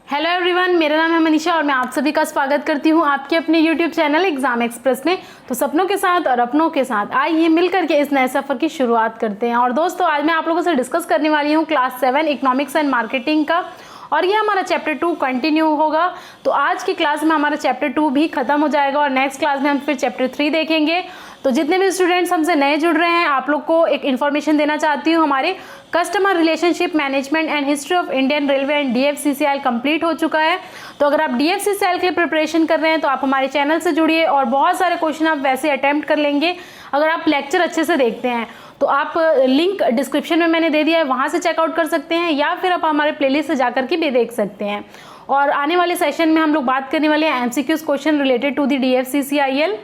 Hello everyone, मेरा नाम है मनीषा और मैं आप सभी का स्वागत करती हूं आपके अपने यूट्यूब चैनल एग्जाम एक्सप्रेस में। तो सपनों के साथ और अपनों के साथ आइए मिलकर के इस नए सफर की शुरुआत करते हैं। और दोस्तों, आज मैं आप लोगों से डिस्कस करने वाली हूं क्लास 7 इकोनॉमिक्स एंड मार्केटिंग का, और ये हमारा चैप्टर 2 कंटिन्यू होगा। तो आज की क्लास में हमारा चैप्टर 2 भी खत्म हो जाएगा और नेक्स्ट क्लास में हम फिर चैप्टर 3 देखेंगे। तो जितने भी स्टूडेंट्स हमसे नए जुड़ रहे हैं, आप लोग को एक इन्फॉर्मेशन देना चाहती हूँ। हमारे customer relationship management and history of Indian railway and DFCCIL complete हो चुका है। तो अगर आप DFCCIL के लिए प्रिपरेशन कर रहे हैं तो आप हमारे चैनल से जुड़िए और बहुत सारे क्वेश्चन आप वैसे अटेम्प्ट कर लेंगे अगर आप लेक्चर अच्छे से देखते हैं। तो आप लिंक डिस्क्रिप्शन में मैंने दे दिया है, वहाँ से चेकआउट कर सकते हैं, या फिर आप हमारे प्लेलिस्ट से जाकर के भी देख सकते हैं। और आने वाले सेशन में हम लोग बात करने वाले हैं MCQs question related to the DFCCIL।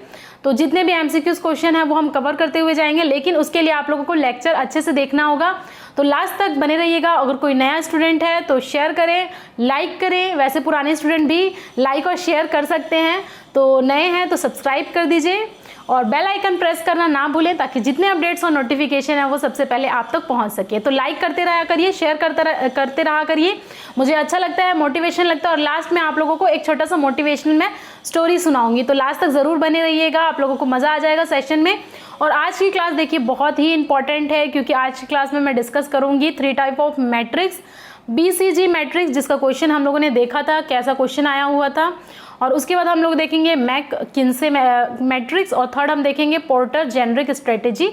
तो जितने भी MCQs क्वेश्चन हैं वो हम कवर करते हुए जाएंगे, लेकिन उसके लिए आप लोगों को लेक्चर अच्छे से देखना होगा। तो लास्ट तक बने रहिएगा। अगर कोई नया स्टूडेंट है तो शेयर करें, लाइक करें। वैसे पुराने स्टूडेंट भी लाइक और शेयर कर सकते हैं। तो नए हैं तो सब्सक्राइब कर दीजिए और बेल आइकन प्रेस करना ना भूलें, ताकि जितने अपडेट्स और नोटिफिकेशन है वो सबसे पहले आप तक पहुंच सके। तो लाइक करते रहा करिए, शेयर करते रहा करिए, मुझे अच्छा लगता है, मोटिवेशन लगता है। और लास्ट में आप लोगों को एक छोटा सा मोटिवेशनल मैं स्टोरी सुनाऊंगी, तो लास्ट तक जरूर बने रहिएगा, आप लोगों को मजा आ जाएगा सेशन में। और आज की क्लास देखिए बहुत ही इंपॉर्टेंट है, क्योंकि आज की क्लास में मैं डिस्कस करूंगी 3 type of matrix. BCG matrix, जिसका क्वेश्चन हम लोगों ने देखा था, कैसा क्वेश्चन आया हुआ था। और उसके बाद हम लोग देखेंगे मैककिन्से मैट्रिक्स, और थर्ड हम देखेंगे पोर्टर जेनरिक स्ट्रेटेजी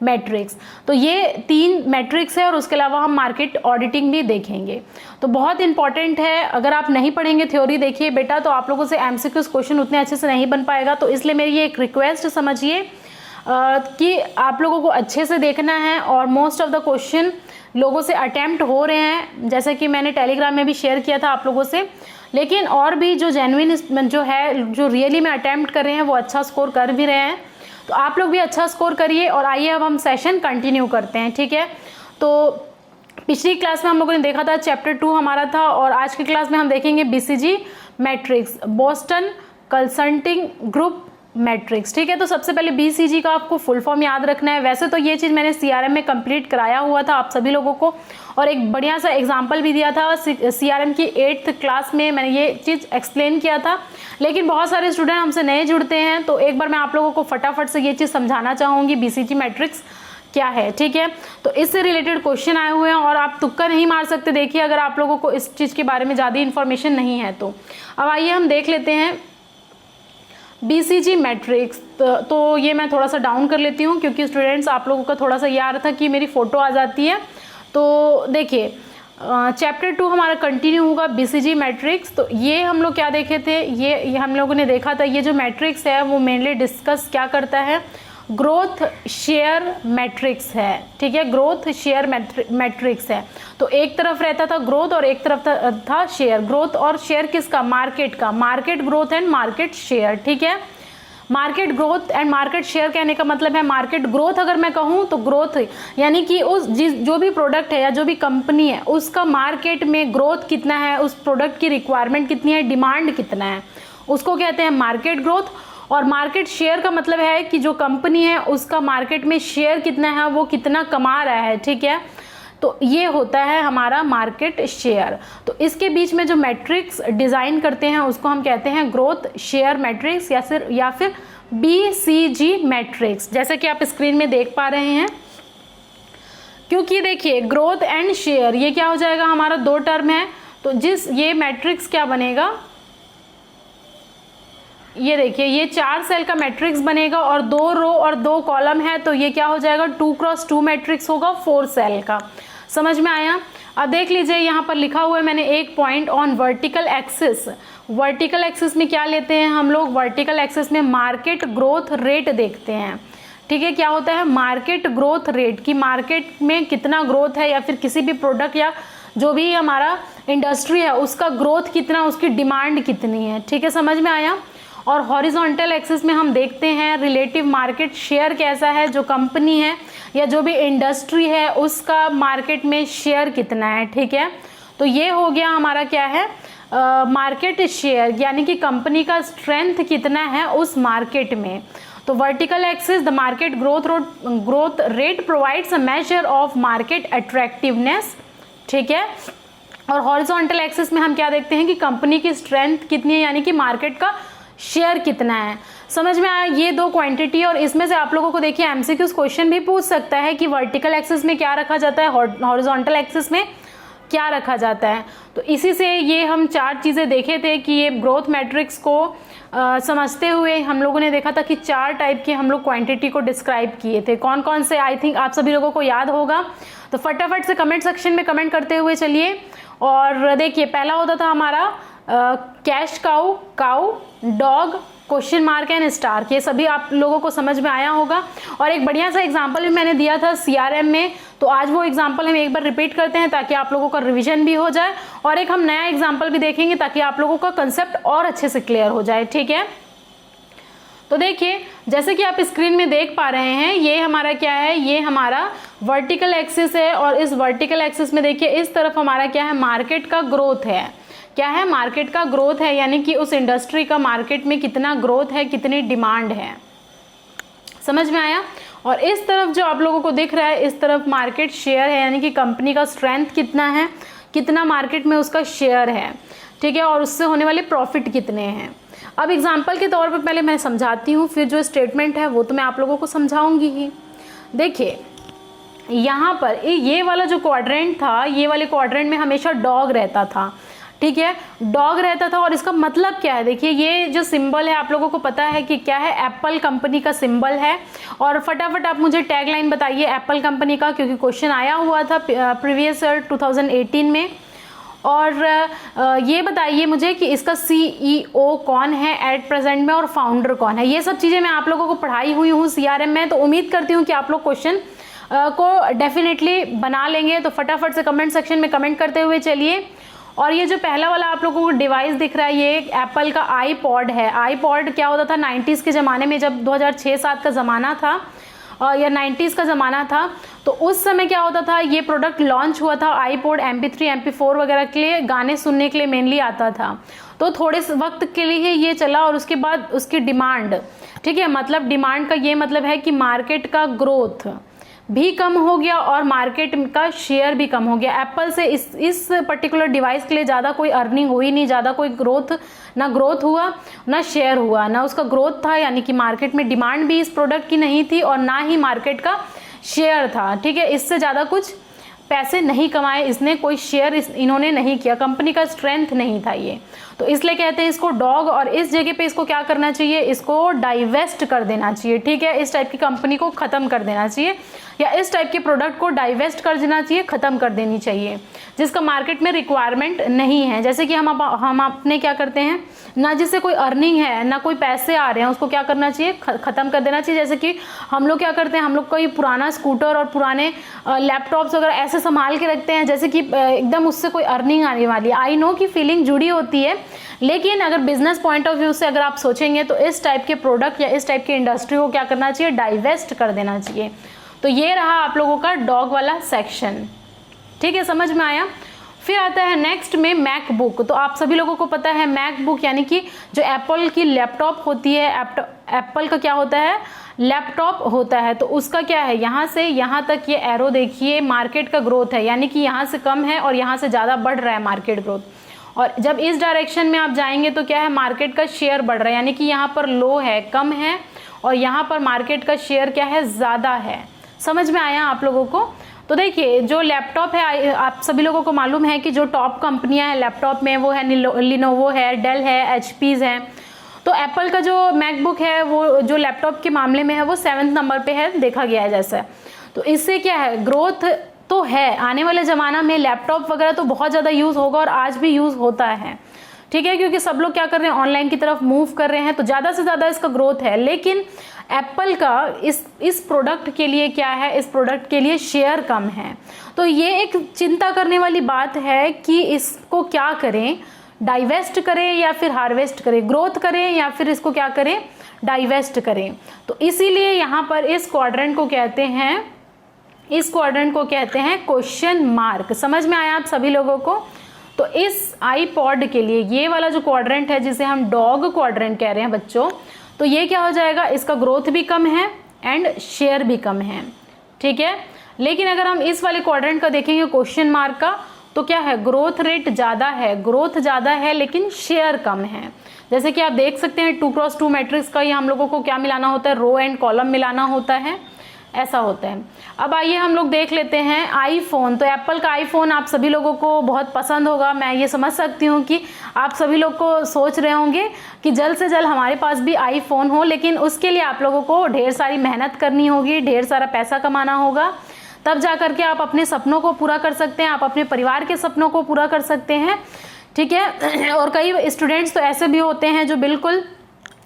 मैट्रिक्स। तो ये 3 मैट्रिक्स है, और उसके अलावा हम मार्केट ऑडिटिंग भी देखेंगे। तो बहुत इंपॉर्टेंट है। अगर आप नहीं पढ़ेंगे थ्योरी देखिए बेटा, तो आप लोगों से MCQs क्वेश्चन उतने अच्छे से नहीं बन पाएगा। तो इसलिए मेरी ये एक रिक्वेस्ट समझिए कि आप लोगों को अच्छे से देखना है, और मोस्ट ऑफ द क्वेश्चन लोगों से अटेम्प्ट हो रहे हैं, जैसे कि मैंने टेलीग्राम में भी शेयर किया था आप लोगों से। लेकिन और भी जो जेन्युइन जो है, जो रियली में अटेम्प्ट कर रहे हैं, वो अच्छा स्कोर कर भी रहे हैं। तो आप लोग भी अच्छा स्कोर करिए। और आइए अब हम सेशन कंटिन्यू करते हैं, ठीक है। तो पिछली क्लास में हम लोगों ने देखा था चैप्टर 2 हमारा था, और आज की क्लास में हम देखेंगे BCG matrix, Boston consulting group matrix, ठीक है। तो सबसे पहले BCG का आपको फुल फॉर्म याद रखना है। वैसे तो ये चीज़ मैंने CRM में कंप्लीट कराया हुआ था आप सभी लोगों को, और एक बढ़िया सा एग्जांपल भी दिया था। CRM की 8th क्लास में मैंने ये चीज़ एक्सप्लेन किया था। लेकिन बहुत सारे स्टूडेंट हमसे नए जुड़ते हैं, तो एक बार मैं आप लोगों को फटाफट से ये चीज़ समझाना चाहूँगी BCG मैट्रिक्स क्या है, ठीक है। तो इससे रिलेटेड क्वेश्चन आए हुए हैं, और आप तुक्का नहीं मार सकते। देखिए, अगर आप लोगों को इस चीज़ के बारे में ज़्यादा इन्फॉर्मेशन नहीं है तो अब आइए हम देख लेते हैं BCG मैट्रिक्स। तो ये मैं थोड़ा सा डाउन कर लेती हूँ, क्योंकि स्टूडेंट्स आप लोगों का थोड़ा सा ये आ रहा था कि मेरी फ़ोटो आ जाती है। तो देखिए, चैप्टर 2 हमारा कंटिन्यू होगा BCG मैट्रिक्स। तो ये हम लोग क्या देखे थे, ये हम लोगों ने देखा था, ये जो मैट्रिक्स है वो मेनली डिस्कस क्या करता है, ग्रोथ शेयर मैट्रिक्स है, ठीक है। ग्रोथ शेयर मैट्रिक्स है। तो एक तरफ रहता था ग्रोथ और एक तरफ था शेयर। ग्रोथ और शेयर किसका, मार्केट का, market growth and market share, ठीक है। Market growth and market share कहने का मतलब है, मार्केट ग्रोथ अगर मैं कहूँ तो ग्रोथ यानी कि जो भी प्रोडक्ट है या जो भी कंपनी है उसका मार्केट में ग्रोथ कितना है, उस प्रोडक्ट की रिक्वायरमेंट कितनी है, डिमांड कितना है, उसको कहते हैं मार्केट ग्रोथ। और मार्केट शेयर का मतलब है कि जो कंपनी है उसका मार्केट में शेयर कितना है, वो कितना कमा रहा है, ठीक है। तो ये होता है हमारा मार्केट शेयर। तो इसके बीच में जो मैट्रिक्स डिज़ाइन करते हैं उसको हम कहते हैं ग्रोथ शेयर मैट्रिक्स, या फिर BCG मैट्रिक्स, जैसे कि आप स्क्रीन में देख पा रहे हैं। क्योंकि देखिए, ग्रोथ एंड शेयर ये क्या हो जाएगा, हमारा 2 टर्म है। तो ये मैट्रिक्स क्या बनेगा, ये देखिए, ये 4 सेल का मैट्रिक्स बनेगा, और 2 रो और 2 कॉलम है। तो ये क्या हो जाएगा, 2x2 मैट्रिक्स होगा 4 सेल का। समझ में आया। अब देख लीजिए, यहाँ पर लिखा हुआ है मैंने एक point on vertical axis. Vertical axis में क्या लेते हैं हम लोग, वर्टिकल एक्सिस में मार्केट ग्रोथ रेट देखते हैं, ठीक है। क्या होता है, मार्केट ग्रोथ रेट, की मार्केट में कितना ग्रोथ है, या फिर किसी भी प्रोडक्ट या जो भी हमारा इंडस्ट्री है उसका ग्रोथ कितना, उसकी डिमांड कितनी है, ठीक है। समझ में आया। और हॉरिजॉन्टल एक्सिस में हम देखते हैं रिलेटिव मार्केट शेयर कैसा है, जो कंपनी है या जो भी इंडस्ट्री है उसका मार्केट में शेयर कितना है, ठीक है। तो ये हो गया हमारा क्या है, मार्केट शेयर, यानी कि कंपनी का स्ट्रेंथ कितना है उस मार्केट में। तो vertical axis, the market growth rate provides a measure of market attractiveness, ठीक है। और हॉरिजॉन्टल एक्सिस में हम क्या देखते हैं कि कंपनी की स्ट्रेंथ कितनी है, यानी कि मार्केट का शेयर कितना है। समझ में आया ये दो क्वांटिटी। और इसमें से आप लोगों को देखिए एमसीक्यूज क्वेश्चन भी पूछ सकता है कि वर्टिकल एक्सिस में क्या रखा जाता है, हॉरिजॉन्टल एक्सिस में क्या रखा जाता है। तो इसी से ये हम 4 चीज़ें देखे थे कि ये ग्रोथ मैट्रिक्स को समझते हुए हम लोगों ने देखा था कि 4 टाइप के हम लोग क्वांटिटी को डिस्क्राइब किए थे। कौन कौन से, आई थिंक आप सभी लोगों को याद होगा। तो फटाफट से कमेंट सेक्शन में कमेंट करते हुए चलिए। और देखिए पहला होता था हमारा cash cow, cow, dog, question mark and star. ये सभी आप लोगों को समझ में आया होगा। और एक बढ़िया सा एग्जांपल भी मैंने दिया था सीआरएम में, तो आज वो एग्जांपल हम एक बार रिपीट करते हैं ताकि आप लोगों का रिवीजन भी हो जाए, और एक हम नया एग्जांपल भी देखेंगे ताकि आप लोगों का कंसेप्ट और अच्छे से क्लियर हो जाए। ठीक है, तो देखिए जैसे कि आप स्क्रीन में देख पा रहे हैं, ये हमारा क्या है, ये हमारा वर्टिकल एक्सिस है। और इस वर्टिकल एक्सिस में देखिए इस तरफ हमारा क्या है, मार्केट का ग्रोथ है। क्या है, मार्केट का ग्रोथ है, यानी कि उस इंडस्ट्री का मार्केट में कितना ग्रोथ है, कितनी डिमांड है। समझ में आया। और इस तरफ जो आप लोगों को दिख रहा है, इस तरफ मार्केट शेयर है, यानी कि कंपनी का स्ट्रेंथ कितना है, कितना मार्केट में उसका शेयर है। ठीक है, और उससे होने वाले प्रॉफिट कितने हैं। अब एग्जाम्पल के तौर पर पहले मैं समझाती हूँ, फिर जो स्टेटमेंट है वो तो मैं आप लोगों को समझाऊंगी ही। देखिए यहाँ पर ये वाला जो क्वाड्रेंट था, ये वाले क्वाड्रेंट में हमेशा डॉग रहता था। ठीक है, डॉग रहता था। और इसका मतलब क्या है, देखिए ये जो सिंबल है आप लोगों को पता है कि क्या है, एप्पल कंपनी का सिंबल है। और फटाफट आप मुझे टैगलाइन बताइए एप्पल कंपनी का, क्योंकि क्वेश्चन आया हुआ था प्रीवियस ईयर 2018 में। और ये बताइए मुझे कि इसका CEO कौन है एट प्रेजेंट में, और फाउंडर कौन है। ये सब चीज़ें मैं आप लोगों को पढ़ाई हुई हूँ सीआरएम में, तो उम्मीद करती हूँ कि आप लोग क्वेश्चन को डेफिनेटली बना लेंगे। तो फटाफट से कमेंट सेक्शन में कमेंट करते हुए चलिए। और ये जो पहला वाला आप लोगों को डिवाइस दिख रहा है, ये एप्पल का आईपॉड है। आईपॉड क्या होता था 90s के ज़माने में, जब 2006-07 का ज़माना था या 90s का ज़माना था, तो उस समय क्या होता था, ये प्रोडक्ट लॉन्च हुआ था। आईपॉड MP3 MP4 वगैरह के लिए, गाने सुनने के लिए मेनली आता था। तो थोड़े वक्त के लिए ये चला और उसके बाद उसकी डिमांड, ठीक है, मतलब डिमांड का ये मतलब है कि मार्केट का ग्रोथ भी कम हो गया और मार्केट का शेयर भी कम हो गया। एप्पल से इस पर्टिकुलर डिवाइस के लिए ज़्यादा कोई अर्निंग हुई नहीं, ज़्यादा कोई ना ग्रोथ हुआ ना शेयर हुआ, ना उसका ग्रोथ था, यानी कि मार्केट में डिमांड भी इस प्रोडक्ट की नहीं थी और ना ही मार्केट का शेयर था। ठीक है, इससे ज़्यादा कुछ पैसे नहीं कमाए इसने, कोई शेयर इन्होंने नहीं किया, कंपनी का स्ट्रेंथ नहीं था ये। तो इसलिए कहते हैं इसको डॉग। और इस जगह पे इसको क्या करना चाहिए, इसको डाइवेस्ट कर देना चाहिए। ठीक है, इस टाइप की कंपनी को ख़त्म कर देना चाहिए, या इस टाइप के प्रोडक्ट को डाइवेस्ट कर देना चाहिए, ख़त्म कर देनी चाहिए, जिसका मार्केट में रिक्वायरमेंट नहीं है। जैसे कि हम अपने क्या करते हैं ना, जिससे कोई अर्निंग है ना कोई पैसे आ रहे हैं, उसको क्या करना चाहिए, ख़त्म कर देना चाहिए। जैसे कि हम लोग क्या करते हैं, हम लोग कोई पुराना स्कूटर और पुराने लैपटॉप्स वगैरह ऐसे संभाल के रखते हैं, जैसे कि एकदम उससे कोई अर्निंग आने वाली है। आई नो कि फीलिंग जुड़ी होती है, लेकिन अगर बिजनेस पॉइंट ऑफ व्यू से अगर आप सोचेंगे तो इस टाइप के प्रोडक्ट या इस टाइप की इंडस्ट्री को क्या करना चाहिए, डाइवेस्ट कर देना चाहिए। तो ये रहा आप लोगों का डॉग वाला सेक्शन। ठीक है, समझ में आया। फिर आता है नेक्स्ट में मैकबुक। तो आप सभी लोगों को पता है मैकबुक यानी कि जो एप्पल की लैपटॉप होती है, एप्पल का क्या होता है, लैपटॉप होता है। तो उसका क्या है, यहाँ से यहाँ तक ये एरो देखिए, मार्केट का ग्रोथ है, यानी कि यहाँ से कम है और यहाँ से ज़्यादा बढ़ रहा है मार्केट ग्रोथ। और जब इस डायरेक्शन में आप जाएंगे तो क्या है, मार्केट का शेयर बढ़ रहा है, यानी कि यहाँ पर लो है, कम है, और यहाँ पर मार्केट का शेयर क्या है, ज़्यादा है। समझ में आया आप लोगों को। तो देखिए जो लैपटॉप है, आप सभी लोगों को मालूम है कि जो टॉप कंपनियां हैं लैपटॉप में, वो है लिनोवो है, डेल है, HPs है। तो एप्पल का जो मैकबुक है वो जो लैपटॉप के मामले में है वो 7वें नंबर पे है, देखा गया है जैसा। तो इससे क्या है, ग्रोथ तो है, आने वाले ज़माना में लैपटॉप वगैरह तो बहुत ज़्यादा यूज़ होगा और आज भी यूज़ होता है। ठीक है, क्योंकि सब लोग क्या कर रहे हैं, ऑनलाइन की तरफ मूव कर रहे हैं, तो ज़्यादा से ज़्यादा इसका ग्रोथ है। लेकिन एप्पल का इस प्रोडक्ट के लिए क्या है, इस प्रोडक्ट के लिए शेयर कम है। तो ये एक चिंता करने वाली बात है कि इसको क्या करें, डाइवेस्ट करें या फिर हार्वेस्ट करें, ग्रोथ करें या फिर इसको क्या करें, डाइवेस्ट करें। तो इसीलिए यहाँ पर इस क्वाड्रेंट को कहते हैं क्वेश्चन मार्क। समझ में आया आप सभी लोगों को। तो इस आईपॉड के लिए ये वाला जो क्वाड्रेंट है, जिसे हम डॉग क्वाड्रेंट कह रहे हैं बच्चों, तो ये क्या हो जाएगा, इसका ग्रोथ भी कम है एंड शेयर भी कम है। ठीक है, लेकिन अगर हम इस वाले क्वाड्रेंट का देखेंगे क्वेश्चन मार्क का, तो क्या है, ग्रोथ रेट ज़्यादा है, ग्रोथ ज़्यादा है लेकिन शेयर कम है। जैसे कि आप देख सकते हैं 2x2 मैट्रिक्स का ये हम लोगों को क्या मिलाना होता है, रो एंड कॉलम मिलाना होता है, ऐसा होता है। अब आइए हम लोग देख लेते हैं आईफोन। तो एप्पल का आईफोन आप सभी लोगों को बहुत पसंद होगा, मैं ये समझ सकती हूँ कि आप सभी लोग को सोच रहे होंगे कि जल्द से जल्द हमारे पास भी आईफोन हो, लेकिन उसके लिए आप लोगों को ढेर सारी मेहनत करनी होगी, ढेर सारा पैसा कमाना होगा, तब जा करके आप अपने सपनों को पूरा कर सकते हैं, आप अपने परिवार के सपनों को पूरा कर सकते हैं, ठीक है। और कई स्टूडेंट्स तो ऐसे भी होते हैं जो बिल्कुल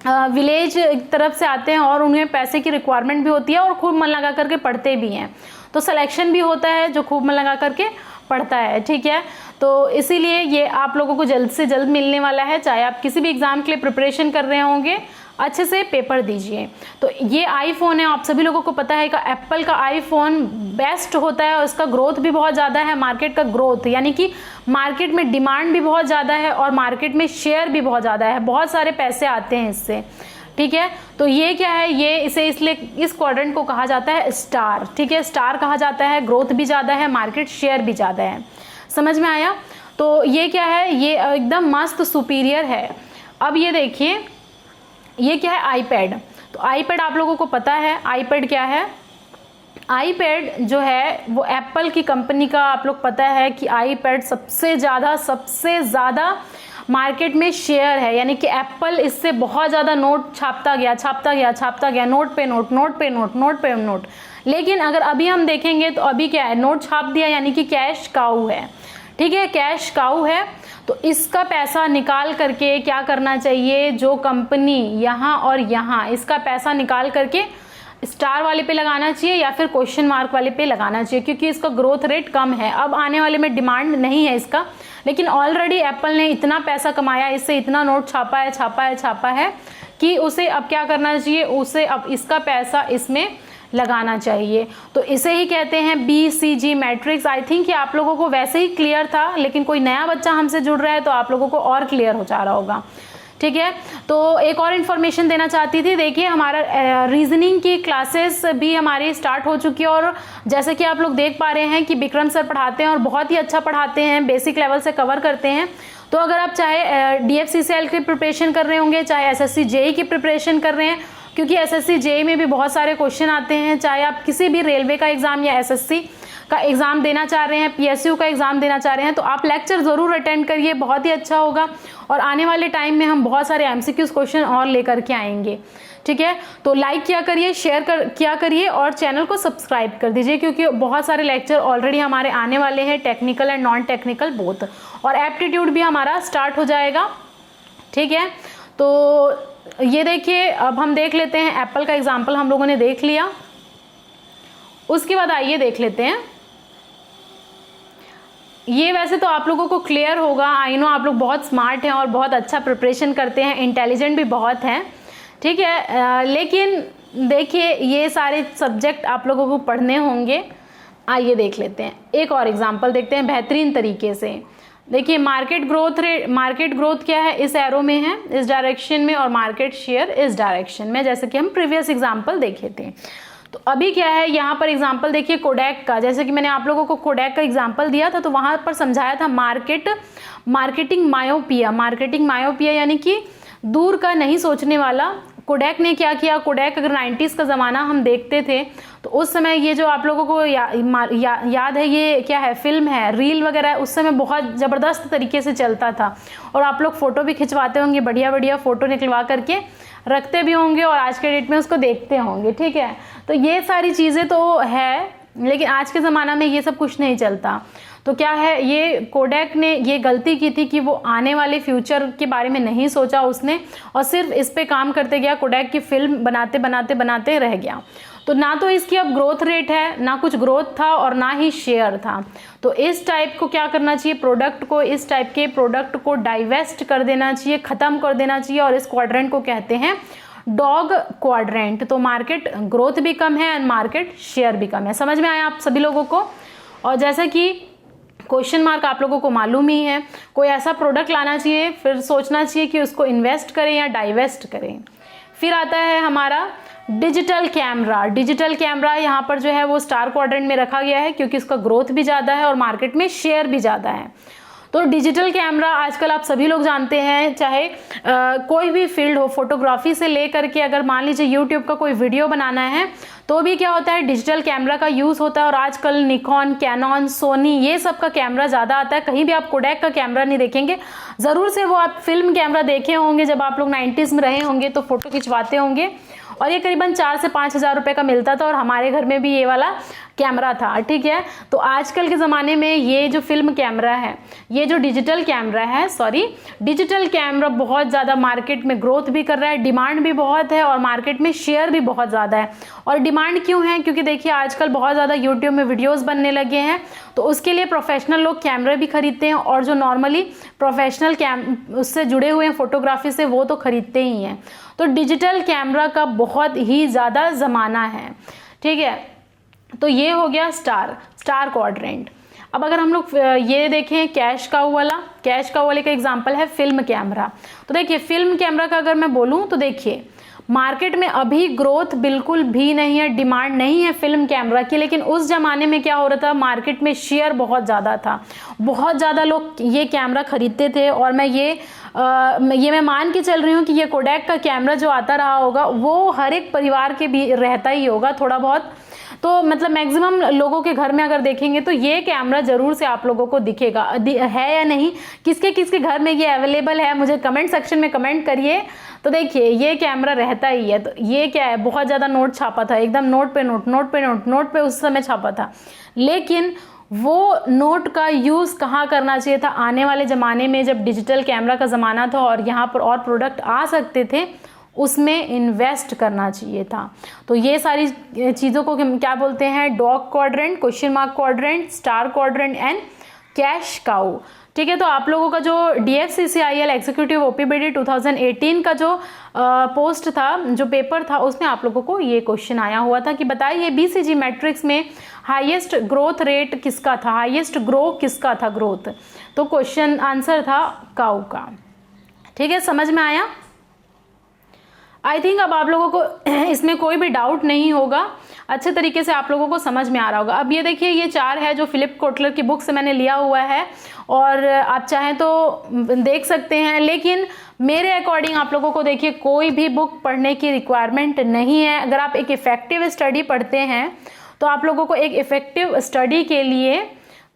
विलेज तरफ से आते हैं और उन्हें पैसे की रिक्वायरमेंट भी होती है और खूब मन लगा करके पढ़ते भी हैं, तो सिलेक्शन भी होता है जो खूब मन लगा करके पढ़ता है, ठीक है। तो इसीलिए ये आप लोगों को जल्द से जल्द मिलने वाला है, चाहे आप किसी भी एग्ज़ाम के लिए प्रिपरेशन कर रहे होंगे, अच्छे से पेपर दीजिए। तो ये आईफोन है, आप सभी लोगों को पता है कि एप्पल का आईफोन बेस्ट होता है और इसका ग्रोथ भी बहुत ज़्यादा है, मार्केट का ग्रोथ, यानी कि मार्केट में डिमांड भी बहुत ज़्यादा है और मार्केट में शेयर भी बहुत ज़्यादा है, बहुत सारे पैसे आते हैं इससे, ठीक है। तो ये क्या है, ये इसे इसलिए इस क्वाड्रेंट को कहा जाता है स्टार, ठीक है, स्टार कहा जाता है, ग्रोथ भी ज़्यादा है, मार्केट शेयर भी ज़्यादा है, समझ में आया। तो ये क्या है, ये एकदम मस्त सुपीरियर है। अब ये देखिए, ये क्या है, आईपैड। तो आईपैड आप लोगों को पता है आईपैड क्या है, आईपैड जो है वो एप्पल की कंपनी का, आप लोग पता है कि आईपैड सबसे ज़्यादा मार्केट में शेयर है, यानी कि एप्पल इससे बहुत ज़्यादा नोट छापता गया, नोट पे नोट। लेकिन अगर अभी हम देखेंगे तो अभी क्या है, नोट छाप दिया यानी कि कैश काऊ है, ठीक है, कैश काऊ है। तो इसका पैसा निकाल करके क्या करना चाहिए, जो कंपनी यहाँ और यहाँ, इसका पैसा निकाल करके स्टार वाले पे लगाना चाहिए या फिर क्वेश्चन मार्क वाले पे लगाना चाहिए, क्योंकि इसका ग्रोथ रेट कम है। अब आने वाले में डिमांड नहीं है इसका, लेकिन ऑलरेडी एप्पल ने इतना पैसा कमाया, इससे इतना नोट छापा है कि उसे अब क्या करना चाहिए, उसे अब इसका पैसा इसमें लगाना चाहिए। तो इसे ही कहते हैं BCG मैट्रिक्स। आई थिंक कि आप लोगों को वैसे ही क्लियर था, लेकिन कोई नया बच्चा हमसे जुड़ रहा है तो आप लोगों को और क्लियर हो जा रहा होगा, ठीक है। तो एक और इन्फॉर्मेशन देना चाहती थी, देखिए हमारा रीजनिंग की क्लासेस भी हमारी स्टार्ट हो चुकी है और जैसे कि आप लोग देख पा रहे हैं कि विक्रम सर पढ़ाते हैं और बहुत ही अच्छा पढ़ाते हैं, बेसिक लेवल से कवर करते हैं। तो अगर आप चाहे DFCCL की प्रिपरेशन कर रहे होंगे, चाहे SSC JEE की प्रिपरेशन कर रहे हैं, क्योंकि SSC JEE में भी बहुत सारे क्वेश्चन आते हैं, चाहे आप किसी भी रेलवे का एग्ज़ाम या SSC का एग्ज़ाम देना चाह रहे हैं, PSU का एग्ज़ाम देना चाह रहे हैं, तो आप लेक्चर ज़रूर अटेंड करिए, बहुत ही अच्छा होगा। और आने वाले टाइम में हम बहुत सारे MCQs क्वेश्चन और लेकर के आएंगे, ठीक है। तो लाइक किया करिए, शेयर किया करिए और चैनल को सब्सक्राइब कर दीजिए, क्योंकि बहुत सारे लेक्चर ऑलरेडी हमारे आने वाले हैं, technical and non technical both, और एप्टीट्यूड भी हमारा स्टार्ट हो जाएगा, ठीक है। तो ये देखिए, अब हम देख लेते हैं एप्पल का एग्जाम्पल हम लोगों ने देख लिया, उसके बाद आइए देख लेते हैं। ये वैसे तो आप लोगों को क्लियर होगा, आई नो आप लोग बहुत स्मार्ट हैं और बहुत अच्छा प्रिपरेशन करते हैं, इंटेलिजेंट भी बहुत हैं, ठीक है। लेकिन देखिए ये सारे सब्जेक्ट आप लोगों को पढ़ने होंगे। आइए देख लेते हैं, एक और एग्जांपल देखते हैं बेहतरीन तरीके से। देखिए मार्केट ग्रोथ क्या है, इस एरो में है, इस डायरेक्शन में, और मार्केट शेयर इस डायरेक्शन में, जैसे कि हम प्रीवियस एग्जाम्पल देखे थे। तो अभी क्या है, यहाँ पर एग्जाम्पल देखिए कोडैक का, जैसे कि मैंने आप लोगों को कोडैक का एग्जाम्पल दिया था, तो वहाँ पर समझाया था मार्केटिंग मायोपिया यानी कि दूर का नहीं सोचने वाला। कोडैक ने क्या किया, कोडैक अगर 90s का ज़माना हम देखते थे तो उस समय ये जो आप लोगों को याद है, ये क्या है, फिल्म है, रील वगैरह उस समय बहुत ज़बरदस्त तरीके से चलता था, और आप लोग फ़ोटो भी खिंचवाते होंगे, बढ़िया बढ़िया फ़ोटो निकलवा करके रखते भी होंगे और आज के डेट में उसको देखते होंगे, ठीक है। तो ये सारी चीज़ें तो है, लेकिन आज के ज़माना में ये सब कुछ नहीं चलता। तो क्या है, ये कोडैक ने ये गलती की थी कि वो आने वाले फ्यूचर के बारे में नहीं सोचा उसने, और सिर्फ इस पे काम करते गया, कोडैक की फिल्म बनाते रह गया। तो ना तो इसकी अब ग्रोथ रेट है, ना कुछ ग्रोथ था और ना ही शेयर था। तो इस टाइप को क्या करना चाहिए, इस टाइप के प्रोडक्ट को डाइवेस्ट कर देना चाहिए, ख़त्म कर देना चाहिए, और इस क्वाड्रेंट को कहते हैं डॉग क्वाड्रेंट। तो मार्केट ग्रोथ भी कम है एंड मार्केट शेयर भी कम है। समझ में आया आप सभी लोगों को। और जैसा कि क्वेश्चन मार्क आप लोगों को मालूम ही है, कोई ऐसा प्रोडक्ट लाना चाहिए, फिर सोचना चाहिए कि उसको इन्वेस्ट करें या डाइवेस्ट करें, फिर आता है हमारा डिजिटल कैमरा। डिजिटल कैमरा यहाँ पर जो है वो स्टार क्वाड्रेंट में रखा गया है क्योंकि उसका ग्रोथ भी ज़्यादा है और मार्केट में शेयर भी ज़्यादा है। तो डिजिटल कैमरा आजकल आप सभी लोग जानते हैं, चाहे कोई भी फील्ड हो, फोटोग्राफी से लेकर के अगर मान लीजिए यूट्यूब का कोई वीडियो बनाना है तो भी क्या होता है, डिजिटल कैमरा का यूज़ होता है। और आजकल निकॉन, कैनन, सोनी ये सब का कैमरा ज़्यादा आता है। कहीं भी आप कोडैक का कैमरा नहीं देखेंगे, ज़रूर से वो आप फिल्म कैमरा देखे होंगे जब आप लोग 90s में रहे होंगे तो फोटो खिंचवाते होंगे, और ये करीबन 4 से 5 हज़ार रुपये का मिलता था और हमारे घर में भी ये वाला कैमरा था, ठीक है। तो आजकल के ज़माने में ये जो फिल्म कैमरा है, ये जो डिजिटल कैमरा है, डिजिटल कैमरा बहुत ज़्यादा मार्केट में ग्रोथ भी कर रहा है, डिमांड भी बहुत है और मार्केट में शेयर भी बहुत ज़्यादा है। और डिमांड क्यों है, क्योंकि देखिए आजकल बहुत ज़्यादा यूट्यूब में वीडियोज़ बनने लगे हैं, तो उसके लिए प्रोफेशनल लोग कैमरा भी खरीदते हैं और जो नॉर्मली प्रोफेशनल उससे जुड़े हुए हैं फोटोग्राफी से, वो तो खरीदते ही हैं। तो डिजिटल कैमरा का बहुत ही ज़्यादा ज़माना है, ठीक है। तो ये हो गया स्टार क्वाड्रेंट। अब अगर हम लोग ये देखें कैश काउ वाले का एग्जांपल है फिल्म कैमरा। तो देखिए फिल्म कैमरा का अगर मैं बोलूँ तो देखिए मार्केट में अभी ग्रोथ बिल्कुल भी नहीं है, डिमांड नहीं है फिल्म कैमरा की, लेकिन उस ज़माने में क्या हो रहा था, मार्केट में शेयर बहुत ज़्यादा था, बहुत ज़्यादा लोग ये कैमरा खरीदते थे। और मैं मान के चल रही हूँ कि ये कोडैक का कैमरा जो आता रहा होगा वो हर एक परिवार के भी रहता ही होगा थोड़ा बहुत। तो मतलब मैक्सिमम लोगों के घर में अगर देखेंगे तो ये कैमरा ज़रूर से आप लोगों को दिखेगा, है या नहीं, किसके किसके घर में ये अवेलेबल है मुझे कमेंट सेक्शन में कमेंट करिए। तो देखिए ये कैमरा रहता ही है। तो ये क्या है, बहुत ज़्यादा नोट छापा था, एकदम नोट पे उस समय छापा था, लेकिन वो नोट का यूज़ कहाँ करना चाहिए था, आने वाले ज़माने में जब डिजिटल कैमरा का ज़माना था और यहाँ पर और प्रोडक्ट आ सकते थे, उसमें इन्वेस्ट करना चाहिए था। तो ये सारी चीज़ों को क्या बोलते हैं, dog quadrant, question mark quadrant, star quadrant and cash cow, ठीक है। तो आप लोगों का जो DFCCIL एग्जीक्यूटिव OPBD 2018 का जो पोस्ट था, जो पेपर था, उसमें आप लोगों को ये क्वेश्चन आया हुआ था कि बताइए BCG मैट्रिक्स में हाईएस्ट ग्रोथ रेट किसका था, हाईएस्ट किसका था ग्रोथ। तो क्वेश्चन आंसर था काउ का, ठीक है। समझ में आया? आई थिंक अब आप लोगों को इसमें कोई भी डाउट नहीं होगा, अच्छे तरीके से आप लोगों को समझ में आ रहा होगा। अब ये देखिए ये 4 है जो फिलिप कोटलर की बुक से मैंने लिया हुआ है और आप चाहें तो देख सकते हैं, लेकिन मेरे अकॉर्डिंग आप लोगों को देखिए कोई भी बुक पढ़ने की रिक्वायरमेंट नहीं है। अगर आप एक इफ़ेक्टिव स्टडी पढ़ते हैं तो आप लोगों को एक इफ़ेक्टिव स्टडी के लिए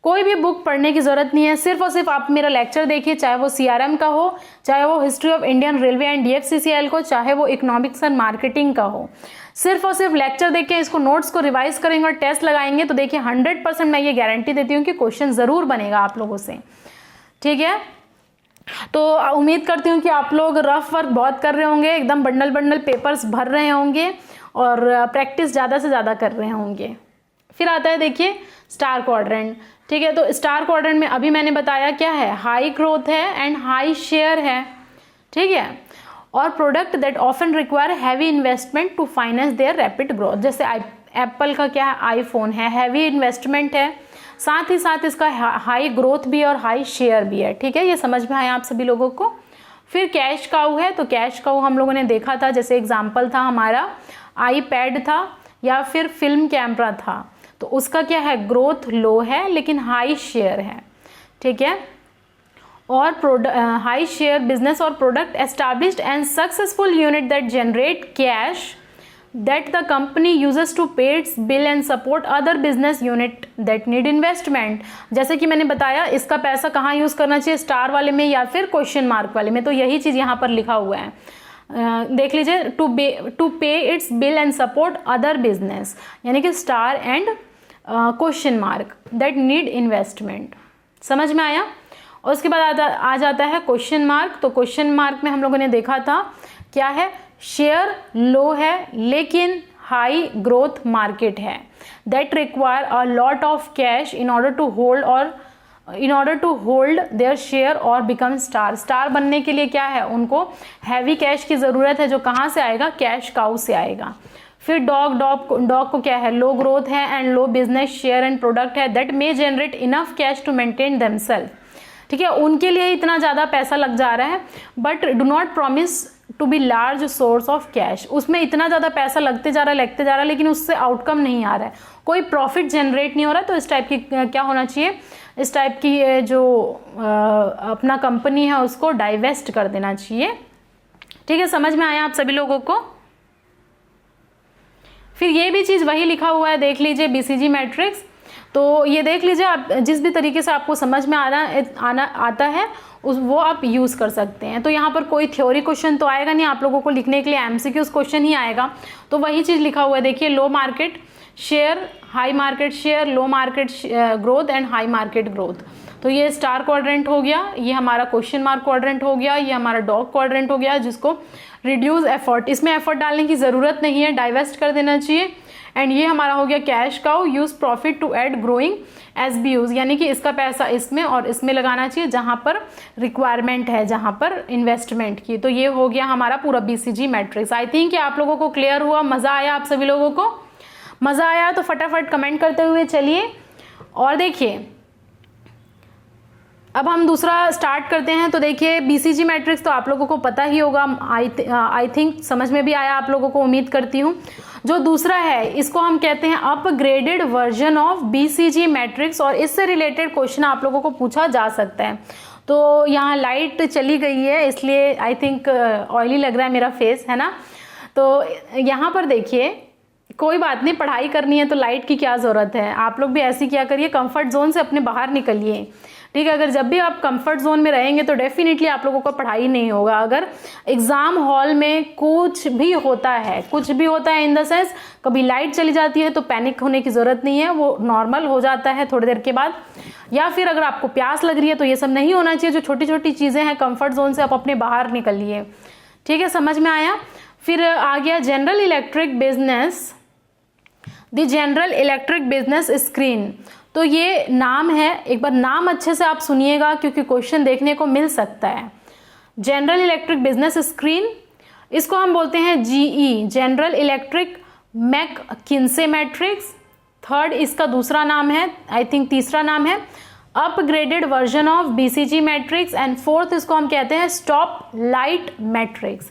कोई भी बुक पढ़ने की ज़रूरत नहीं है। सिर्फ और सिर्फ आप मेरा लेक्चर देखिए, चाहे वो CRM का हो, चाहे वो history of Indian railway and DFCCIL को, चाहे वो इकोनॉमिक्स एंड मार्केटिंग का हो। सिर्फ और सिर्फ लेक्चर देख के इसको नोट्स को रिवाइज करेंगे और टेस्ट लगाएंगे तो देखिए 100% मैं ये गारंटी देती हूँ कि क्वेश्चन ज़रूर बनेगा आप लोगों से, ठीक है। तो उम्मीद करती हूँ कि आप लोग रफ वर्क बहुत कर रहे होंगे, एकदम बंडल पेपर्स भर रहे होंगे और प्रैक्टिस ज़्यादा से ज़्यादा कर रहे होंगे। फिर आता है देखिए स्टार क्वाड्रेंट, ठीक है। तो स्टार क्वाड्रेंट में अभी मैंने बताया क्या है, हाई ग्रोथ है एंड हाई शेयर है, ठीक है। और product that often require heavy investment to finance their rapid growth, जैसे एप्पल का क्या है, आईफोन है, हैवी इन्वेस्टमेंट है, साथ ही साथ इसका हाई ग्रोथ भी और हाई शेयर भी है, ठीक है। ये समझ में आया आप सभी लोगों को? फिर कैश काउ है, तो कैश काउ हम लोगों ने देखा था, जैसे एग्जाम्पल था हमारा iPad था या फिर फिल्म कैमरा था, तो उसका क्या है, ग्रोथ लो है लेकिन हाई शेयर है, ठीक है। और हाई शेयर बिजनेस और product established and successful unit that generate cash that the company uses to pay its bill and support other business unit that need investment. जैसे कि मैंने बताया इसका पैसा कहाँ यूज़ करना चाहिए, स्टार वाले में या फिर क्वेश्चन मार्क वाले में, तो यही चीज़ यहाँ पर लिखा हुआ है, देख लीजिए, to pay its bill and support other business, यानी कि star and question mark that need investment. समझ में आया? और उसके बाद आ जाता है क्वेश्चन मार्क। तो क्वेश्चन मार्क में हम लोगों ने देखा था क्या है, शेयर लो है लेकिन हाई ग्रोथ मार्केट है, that require a lot of cash in order to hold their share और बिकम स्टार बनने के लिए क्या है, उनको हैवी कैश की ज़रूरत है, जो कहाँ से आएगा, कैश काउ से आएगा। फिर डॉग को क्या है, लो ग्रोथ है and low business share and product है that may generate enough cash to maintain themselves, ठीक है। उनके लिए इतना ज़्यादा पैसा लग जा रहा है but do not promise to be large source of cash. उसमें इतना ज़्यादा पैसा लगते जा रहा है लेकिन उससे आउटकम नहीं आ रहा है, कोई प्रॉफिट जनरेट नहीं हो रहा है। तो इस टाइप की क्या होना चाहिए, इस टाइप की जो अपना कंपनी है उसको डाइवेस्ट कर देना चाहिए। ठीक है, समझ में आया आप सभी लोगों को। फिर ये भी चीज़ वही लिखा हुआ है, देख लीजिए बीसीजी मैट्रिक्स। तो ये देख लीजिए, आप जिस भी तरीके से आपको समझ में आता है वो आप यूज़ कर सकते हैं। तो यहाँ पर कोई थ्योरी क्वेश्चन तो आएगा नहीं, आप लोगों को लिखने के लिए एमसीक्यूज क्वेश्चन ही आएगा। तो वही चीज़ लिखा हुआ है, देखिए low market share, high market share, low market growth and high market growth. तो ये स्टार क्वाड्रेंट हो गया, ये हमारा क्वेश्चन मार्क क्वाड्रेंट हो गया, ये हमारा डॉग क्वाड्रेंट हो गया, जिसको रिड्यूस एफर्ट, इसमें एफर्ट डालने की ज़रूरत नहीं है, डाइवेस्ट कर देना चाहिए। एंड ये हमारा हो गया cash cow, use profit to add growing SBUs, यानी कि इसका पैसा इसमें और इसमें लगाना चाहिए जहां पर रिक्वायरमेंट है, जहां पर इन्वेस्टमेंट की। तो ये हो गया हमारा पूरा बीसीजी मैट्रिक्स। आई थिंक कि आप लोगों को क्लियर हुआ, मज़ा आया आप सभी लोगों को। मज़ा आया तो फटाफट कमेंट करते हुए चलिए। और देखिए अब हम दूसरा स्टार्ट करते हैं। तो देखिए बीसीजी मैट्रिक्स तो आप लोगों को पता ही होगा, आई थिंक समझ में भी आया आप लोगों को, उम्मीद करती हूँ। जो दूसरा है इसको हम कहते हैं upgraded version of BCG matrix, और इससे रिलेटेड क्वेश्चन आप लोगों को पूछा जा सकता है। तो यहाँ लाइट चली गई है इसलिए आई थिंक ऑयली लग रहा है मेरा फेस, है ना। तो यहाँ पर देखिए, कोई बात नहीं, पढ़ाई करनी है तो लाइट की क्या ज़रूरत है। आप लोग भी ऐसी क्या करिए, कंफर्ट जोन से अपने बाहर निकलिए। ठीक है, अगर जब भी आप कंफर्ट जोन में रहेंगे तो डेफिनेटली आप लोगों को पढ़ाई नहीं होगा। अगर एग्जाम हॉल में कुछ भी होता है इन द सेंस कभी लाइट चली जाती है तो पैनिक होने की ज़रूरत नहीं है, वो नॉर्मल हो जाता है थोड़ी देर के बाद। या फिर अगर आपको प्यास लग रही है तो ये सब नहीं होना चाहिए। जो छोटी छोटी चीज़ें हैं कंफर्ट जोन से आप अपने बाहर निकलिए। ठीक है, समझ में आया। फिर आ गया general electric business, the general electric business screen. तो ये नाम है, एक बार नाम अच्छे से आप सुनिएगा क्योंकि क्वेश्चन देखने को मिल सकता है। जनरल इलेक्ट्रिक बिजनेस स्क्रीन, इसको हम बोलते हैं GE, general electric McKinsey matrix. Third इसका दूसरा नाम है, आई थिंक तीसरा नाम है upgraded version of BCG matrix. And fourth इसको हम कहते हैं स्टॉप लाइट मैट्रिक्स।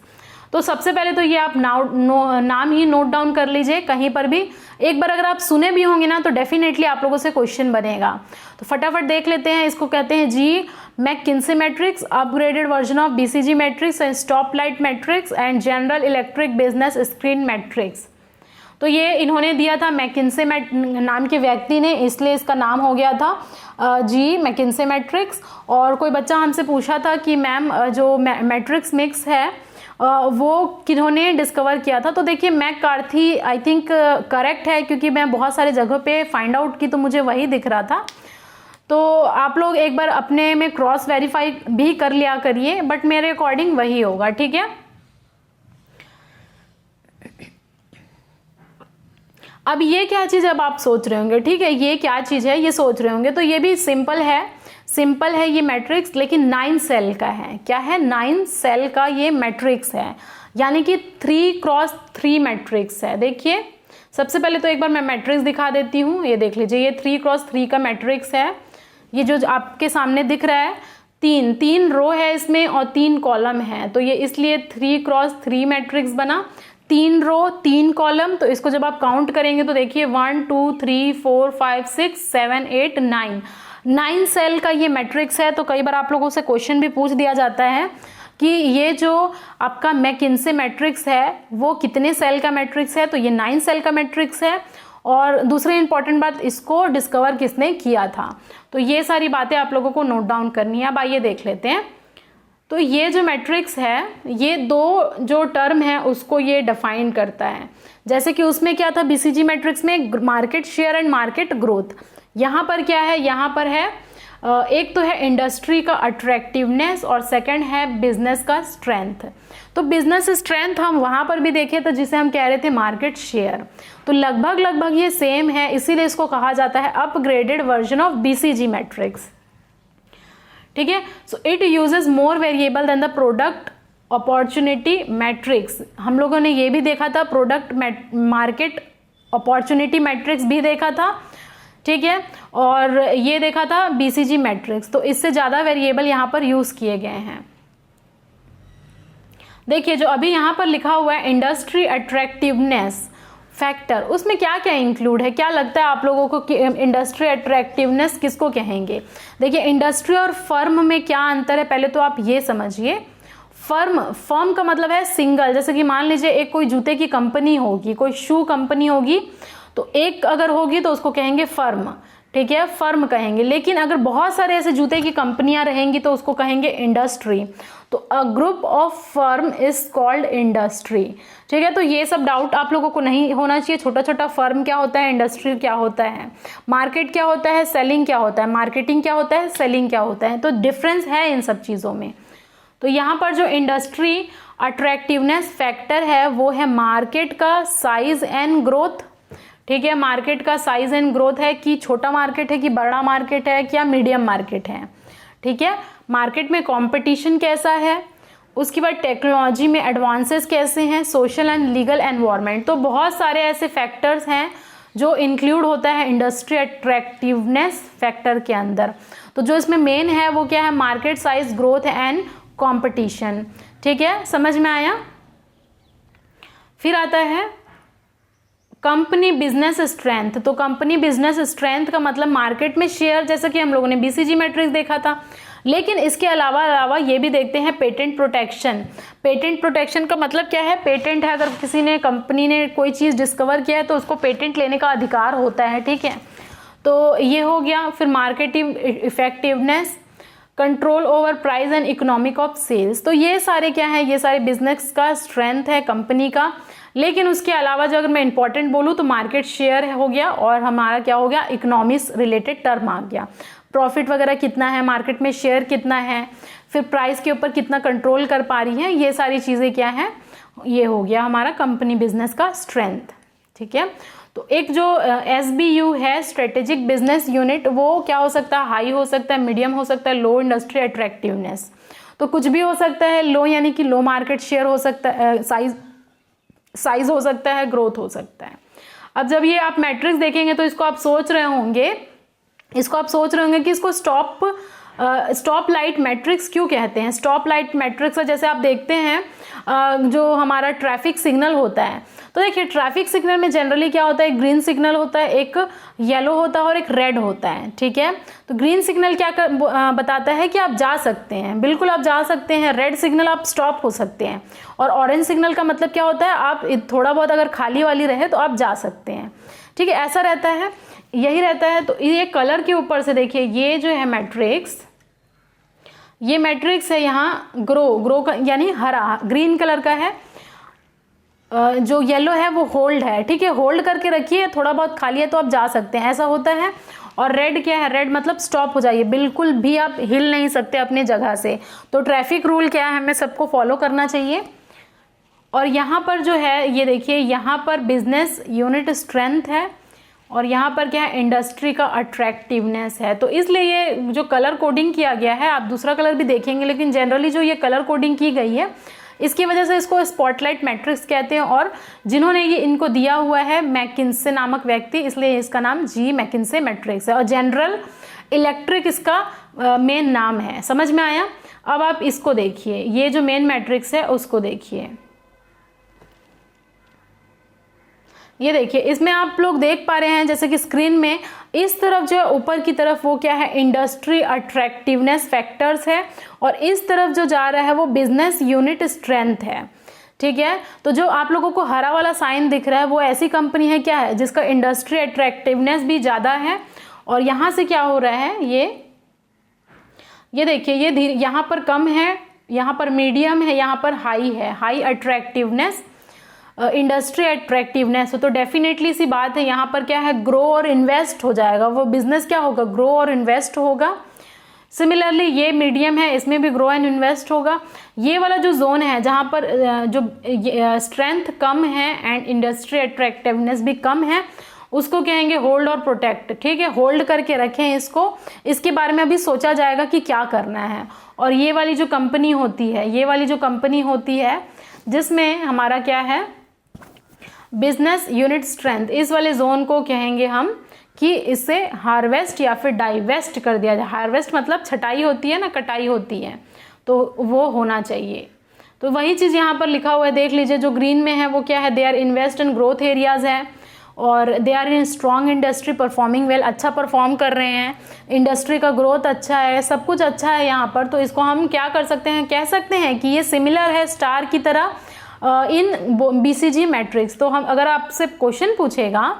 तो सबसे पहले तो ये आप नाम ही नोट डाउन कर लीजिए कहीं पर भी। एक बार अगर आप सुने भी होंगे ना तो डेफिनेटली आप लोगों से क्वेश्चन बनेगा। तो फटाफट देख लेते हैं। इसको कहते हैं GE McKinsey matrix, upgraded version of BCG matrix and stop light matrix and general electric business screen matrix. तो ये इन्होंने दिया था मैककिन्से नाम के व्यक्ति ने, इसलिए इसका नाम हो गया था जी मैककिन्से मैट्रिक्स। और कोई बच्चा हमसे पूछा था कि मैम जो मैट्रिक्स मिक्स है वो किन्होंने डिस्कवर किया था। तो देखिए मैककार्थी आई थिंक करेक्ट है, क्योंकि मैं बहुत सारे जगह पे फाइंड आउट की तो मुझे वही दिख रहा था। तो आप लोग एक बार अपने में क्रॉस वेरीफाई भी कर लिया करिए, बट मेरे अकॉर्डिंग वही होगा। ठीक है, अब ये क्या चीज़ अब आप सोच रहे होंगे, ठीक है ये क्या चीज़ है ये सोच रहे होंगे। तो ये भी सिंपल है ये मैट्रिक्स, लेकिन 9 सेल का है। क्या है, 9 सेल का ये मैट्रिक्स है, यानी कि 3x3 मैट्रिक्स है। देखिए सबसे पहले तो एक बार मैं मैट्रिक्स दिखा देती हूँ। ये देख लीजिए, ये 3x3 का मैट्रिक्स है। ये जो आपके सामने दिख रहा है, तीन रो है इसमें और 3 कॉलम है। तो ये इसलिए 3x3 मैट्रिक्स बना, 3 रो 3 कॉलम। तो इसको जब आप काउंट करेंगे तो देखिए 1 2 3 4 5 6 7 8 9 सेल का ये मैट्रिक्स है। तो कई बार आप लोगों से क्वेश्चन भी पूछ दिया जाता है कि ये जो आपका मैककिन्से मैट्रिक्स है वो कितने सेल का मैट्रिक्स है। तो ये 9 सेल का मैट्रिक्स है। और दूसरी इंपॉर्टेंट बात, इसको डिस्कवर किसने किया था। तो ये सारी बातें आप लोगों को नोट डाउन करनी है। अब आइए देख लेते हैं। तो ये जो मैट्रिक्स है, ये 2 जो टर्म है उसको ये डिफाइन करता है। जैसे कि उसमें क्या था बीसीजी मैट्रिक्स में, market share and market growth. यहाँ पर क्या है, यहाँ पर है एक तो है इंडस्ट्री का अट्रैक्टिवनेस और सेकंड है बिजनेस का स्ट्रेंथ। तो बिजनेस स्ट्रेंथ हम वहाँ पर भी देखे तो जिसे हम कह रहे थे मार्केट शेयर। तो लगभग ये सेम है, इसीलिए इसको कहा जाता है upgraded version of BCG matrix. ठीक है, so it uses more variable than the product opportunity matrix. हम लोगों ने ये भी देखा था, प्रोडक्ट मार्केट अपॉर्चुनिटी मैट्रिक्स भी देखा था। ठीक है, और ये देखा था बीसीजी मैट्रिक्स। तो इससे ज़्यादा वेरिएबल यहाँ पर यूज़ किए गए हैं। देखिए जो अभी यहाँ पर लिखा हुआ है इंडस्ट्री अट्रैक्टिवनेस फैक्टर, उसमें क्या क्या इंक्लूड है, क्या लगता है आप लोगों को कि इंडस्ट्री अट्रैक्टिवनेस किसको कहेंगे? देखिए इंडस्ट्री और फर्म में क्या अंतर है, पहले तो आप ये समझिए। फर्म का मतलब है सिंगल, जैसे कि मान लीजिए एक कोई जूते की कंपनी होगी, कोई शू कंपनी होगी, तो एक अगर होगी तो उसको कहेंगे फर्म, ठीक है, फर्म कहेंगे। लेकिन अगर बहुत सारे ऐसे जूते की कंपनियां रहेंगी तो उसको कहेंगे इंडस्ट्री। तो a group of firm is called industry, ठीक है। तो ये सब डाउट आप लोगों को नहीं होना चाहिए। छोटा छोटा फर्म क्या होता है, इंडस्ट्री क्या होता है, मार्केट क्या होता है, सेलिंग क्या होता है, मार्केटिंग क्या होता है, सेलिंग क्या होता है, तो डिफरेंस है इन सब चीज़ों में। तो यहाँ पर जो इंडस्ट्री अट्रैक्टिवनेस फैक्टर है वो है मार्केट का साइज एंड ग्रोथ, ठीक है। मार्केट का साइज एंड ग्रोथ है कि छोटा मार्केट है कि बड़ा मार्केट है, क्या मीडियम मार्केट है, ठीक है। मार्केट में कंपटीशन कैसा है, उसके बाद टेक्नोलॉजी में एडवांसेस कैसे हैं, सोशल एंड लीगल एनवायरनमेंट। तो बहुत सारे ऐसे फैक्टर्स हैं जो इंक्लूड होता है इंडस्ट्री अट्रैक्टिवनेस फैक्टर के अंदर। तो जो इसमें मेन है वो क्या है, market size, growth and competition, ठीक है, समझ में आया। फिर आता है कंपनी बिजनेस स्ट्रेंथ। तो कंपनी बिजनेस स्ट्रेंथ का मतलब मार्केट में शेयर, जैसा कि हम लोगों ने बीसीजी मैट्रिक्स देखा था। लेकिन इसके अलावा ये भी देखते हैं पेटेंट प्रोटेक्शन। पेटेंट प्रोटेक्शन का मतलब क्या है, पेटेंट है, अगर किसी ने, कंपनी ने कोई चीज़ डिस्कवर किया है तो उसको पेटेंट लेने का अधिकार होता है, ठीक है। तो ये हो गया। फिर marketing effectiveness, control over price and economic of sales. तो ये सारे क्या है, ये सारे बिजनेस का स्ट्रेंथ है कंपनी का। लेकिन उसके अलावा जो अगर मैं इंपॉर्टेंट बोलूँ तो मार्केट शेयर हो गया, और हमारा क्या हो गया, इकोनॉमिक्स रिलेटेड टर्म आ गया। प्रॉफिट वगैरह कितना है, मार्केट में शेयर कितना है, फिर प्राइस के ऊपर कितना कंट्रोल कर पा रही है, ये सारी चीज़ें क्या है, ये हो गया हमारा कंपनी बिजनेस का स्ट्रेंथ, ठीक है। तो एक जो SBU है, स्ट्रेटेजिक बिजनेस यूनिट, वो क्या हो सकता है, हाई हो सकता है, मीडियम हो सकता है, लो इंडस्ट्री अट्रैक्टिवनेस। तो कुछ भी हो सकता है, लो यानी कि लो मार्केट शेयर हो सकता है, साइज हो सकता है, ग्रोथ हो सकता है। अब जब ये आप मैट्रिक्स देखेंगे तो इसको आप सोच रहे होंगे कि इसको स्टॉप लाइट मैट्रिक्स क्यों कहते हैं। स्टॉप लाइट मैट्रिक्स जैसे आप देखते हैं जो हमारा ट्रैफिक सिग्नल होता है, तो देखिए ट्रैफिक सिग्नल में जनरली क्या होता है, एक ग्रीन सिग्नल होता है, एक येलो होता है और एक रेड होता है, ठीक है। तो ग्रीन सिग्नल क्या बताता है कि आप जा सकते हैं, बिल्कुल आप जा सकते हैं। रेड सिग्नल आप स्टॉप हो सकते हैं। और ऑरेंज सिग्नल का मतलब क्या होता है, आप थोड़ा बहुत अगर खाली वाली रहे तो आप जा सकते हैं, ठीक है, ऐसा रहता है, यही रहता है। तो ये कलर के ऊपर से देखिए, ये जो है मैट्रिक्स, ये मैट्रिक्स है यहाँ ग्रो का यानी हरा, ग्रीन कलर का है, जो येलो है वो होल्ड है, ठीक है, होल्ड करके रखिए, थोड़ा बहुत खाली है तो आप जा सकते हैं, ऐसा होता है। और रेड क्या है, रेड मतलब स्टॉप हो जाइए, बिल्कुल भी आप हिल नहीं सकते अपने जगह से। तो ट्रैफिक रूल क्या है, हमें सबको फॉलो करना चाहिए। और यहाँ पर जो है, ये देखिए, यहाँ पर बिजनेस यूनिट स्ट्रेंथ है और यहाँ पर क्या है, इंडस्ट्री का अट्रैक्टिवनेस है। तो इसलिए ये जो कलर कोडिंग किया गया है, आप दूसरा कलर भी देखेंगे, लेकिन जनरली जो ये कलर कोडिंग की गई है, इसकी वजह से इसको स्पॉटलाइट मैट्रिक्स कहते हैं। और जिन्होंने ये इनको दिया हुआ है मैकिन्से नामक व्यक्ति, इसलिए इसका नाम जी मैकिन्से मैट्रिक्स है। और जनरल इलेक्ट्रिक इसका मेन नाम है। समझ में आया। अब आप इसको देखिए, ये जो मेन मैट्रिक्स है उसको देखिए, ये देखिए, इसमें आप लोग देख पा रहे हैं जैसे कि स्क्रीन में इस तरफ जो है ऊपर की तरफ वो क्या है, इंडस्ट्री अट्रैक्टिवनेस फैक्टर्स है, और इस तरफ जो जा रहा है वो बिजनेस यूनिट स्ट्रेंथ है, ठीक है। तो जो आप लोगों को हरा वाला साइन दिख रहा है वो ऐसी कंपनी है क्या है, जिसका इंडस्ट्री अट्रैक्टिवनेस भी ज़्यादा है। और यहाँ से क्या हो रहा है, ये देखिए, ये यहाँ पर कम है, यहाँ पर मीडियम है, यहाँ पर हाई है, हाई अट्रैक्टिवनेस, इंडस्ट्री अट्रैक्टिवनेस। तो डेफिनेटली सी बात है, यहाँ पर क्या है, ग्रो और इन्वेस्ट हो जाएगा, वो बिजनेस क्या होगा, ग्रो और इन्वेस्ट होगा। सिमिलरली ये मीडियम है, इसमें भी ग्रो एंड इन्वेस्ट होगा। ये वाला जो जोन है जहाँ पर जो स्ट्रेंथ कम है एंड इंडस्ट्री अट्रैक्टिवनेस भी कम है, उसको कहेंगे होल्ड और प्रोटेक्ट, ठीक है। होल्ड करके रखें इसको, इसके बारे में अभी सोचा जाएगा कि क्या करना है। और ये वाली जो कंपनी होती है, ये वाली जो कंपनी होती है जिसमें हमारा क्या है, बिजनेस यूनिट स्ट्रेंथ, इस वाले जोन को कहेंगे हम कि इससे हार्वेस्ट या फिर डाइवेस्ट कर दिया जाए। हार्वेस्ट मतलब छटाई होती है ना, कटाई होती है, तो वो होना चाहिए। तो वही चीज़ यहाँ पर लिखा हुआ है, देख लीजिए। जो ग्रीन में है वो क्या है, they are invest in growth areas है, और they are in strong industry performing well, अच्छा परफॉर्म कर रहे हैं, इंडस्ट्री का ग्रोथ अच्छा है, सब कुछ अच्छा है यहाँ पर। तो इसको हम क्या कर सकते हैं, कह सकते हैं कि ये सिमिलर है स्टार की तरह इन BCG मैट्रिक्स। तो हम अगर आपसे क्वेश्चन पूछेगा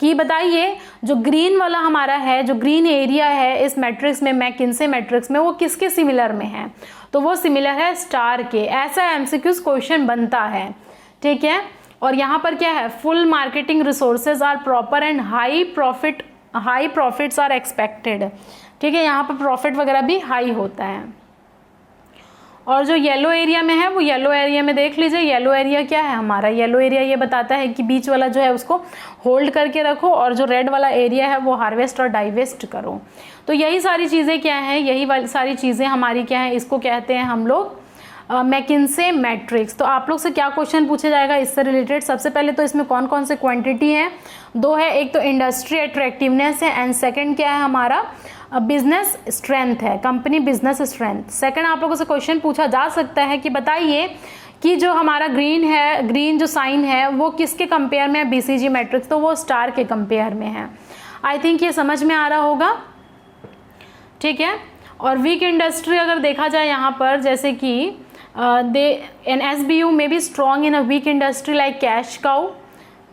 कि बताइए जो ग्रीन वाला हमारा है, जो ग्रीन एरिया है इस मैट्रिक्स में, मैकिन्से मैट्रिक्स में, वो किसके सिमिलर में है, तो वो सिमिलर है स्टार के। ऐसा MCQs क्वेश्चन बनता है, ठीक है। और यहाँ पर क्या है, full marketing resources are proper and high profits are expected, ठीक है। यहाँ पर प्रॉफिट वगैरह भी हाई होता है। और जो येलो एरिया में है, वो येलो एरिया में देख लीजिए, येलो एरिया क्या है हमारा, येलो एरिया ये बताता है कि बीच वाला जो है उसको होल्ड करके रखो, और जो रेड वाला एरिया है वो हार्वेस्ट और डाइवेस्ट करो। तो यही सारी चीज़ें क्या हैं, यही सारी चीज़ें हमारी क्या है, इसको कहते हैं हम लोग मैकिन्से मैट्रिक्स। तो आप लोग से क्या क्वेश्चन पूछा जाएगा इससे रिलेटेड, सबसे पहले तो इसमें कौन कौन से क्वांटिटी है, दो है, एक तो इंडस्ट्री अट्रैक्टिवनेस है, एंड सेकंड क्या है हमारा बिजनेस स्ट्रेंथ है, कंपनी बिजनेस स्ट्रेंथ। सेकंड आप लोगों से क्वेश्चन पूछा जा सकता है कि बताइए कि जो हमारा ग्रीन है, ग्रीन जो साइन है वो किसके कंपेयर में है BCG मैट्रिक्स, तो वो स्टार के कंपेयर में है। आई थिंक ये समझ में आ रहा होगा, ठीक है। और वीक इंडस्ट्री अगर देखा जाए यहाँ पर, जैसे कि एन SBU में be strong in a weak industry like cash cow,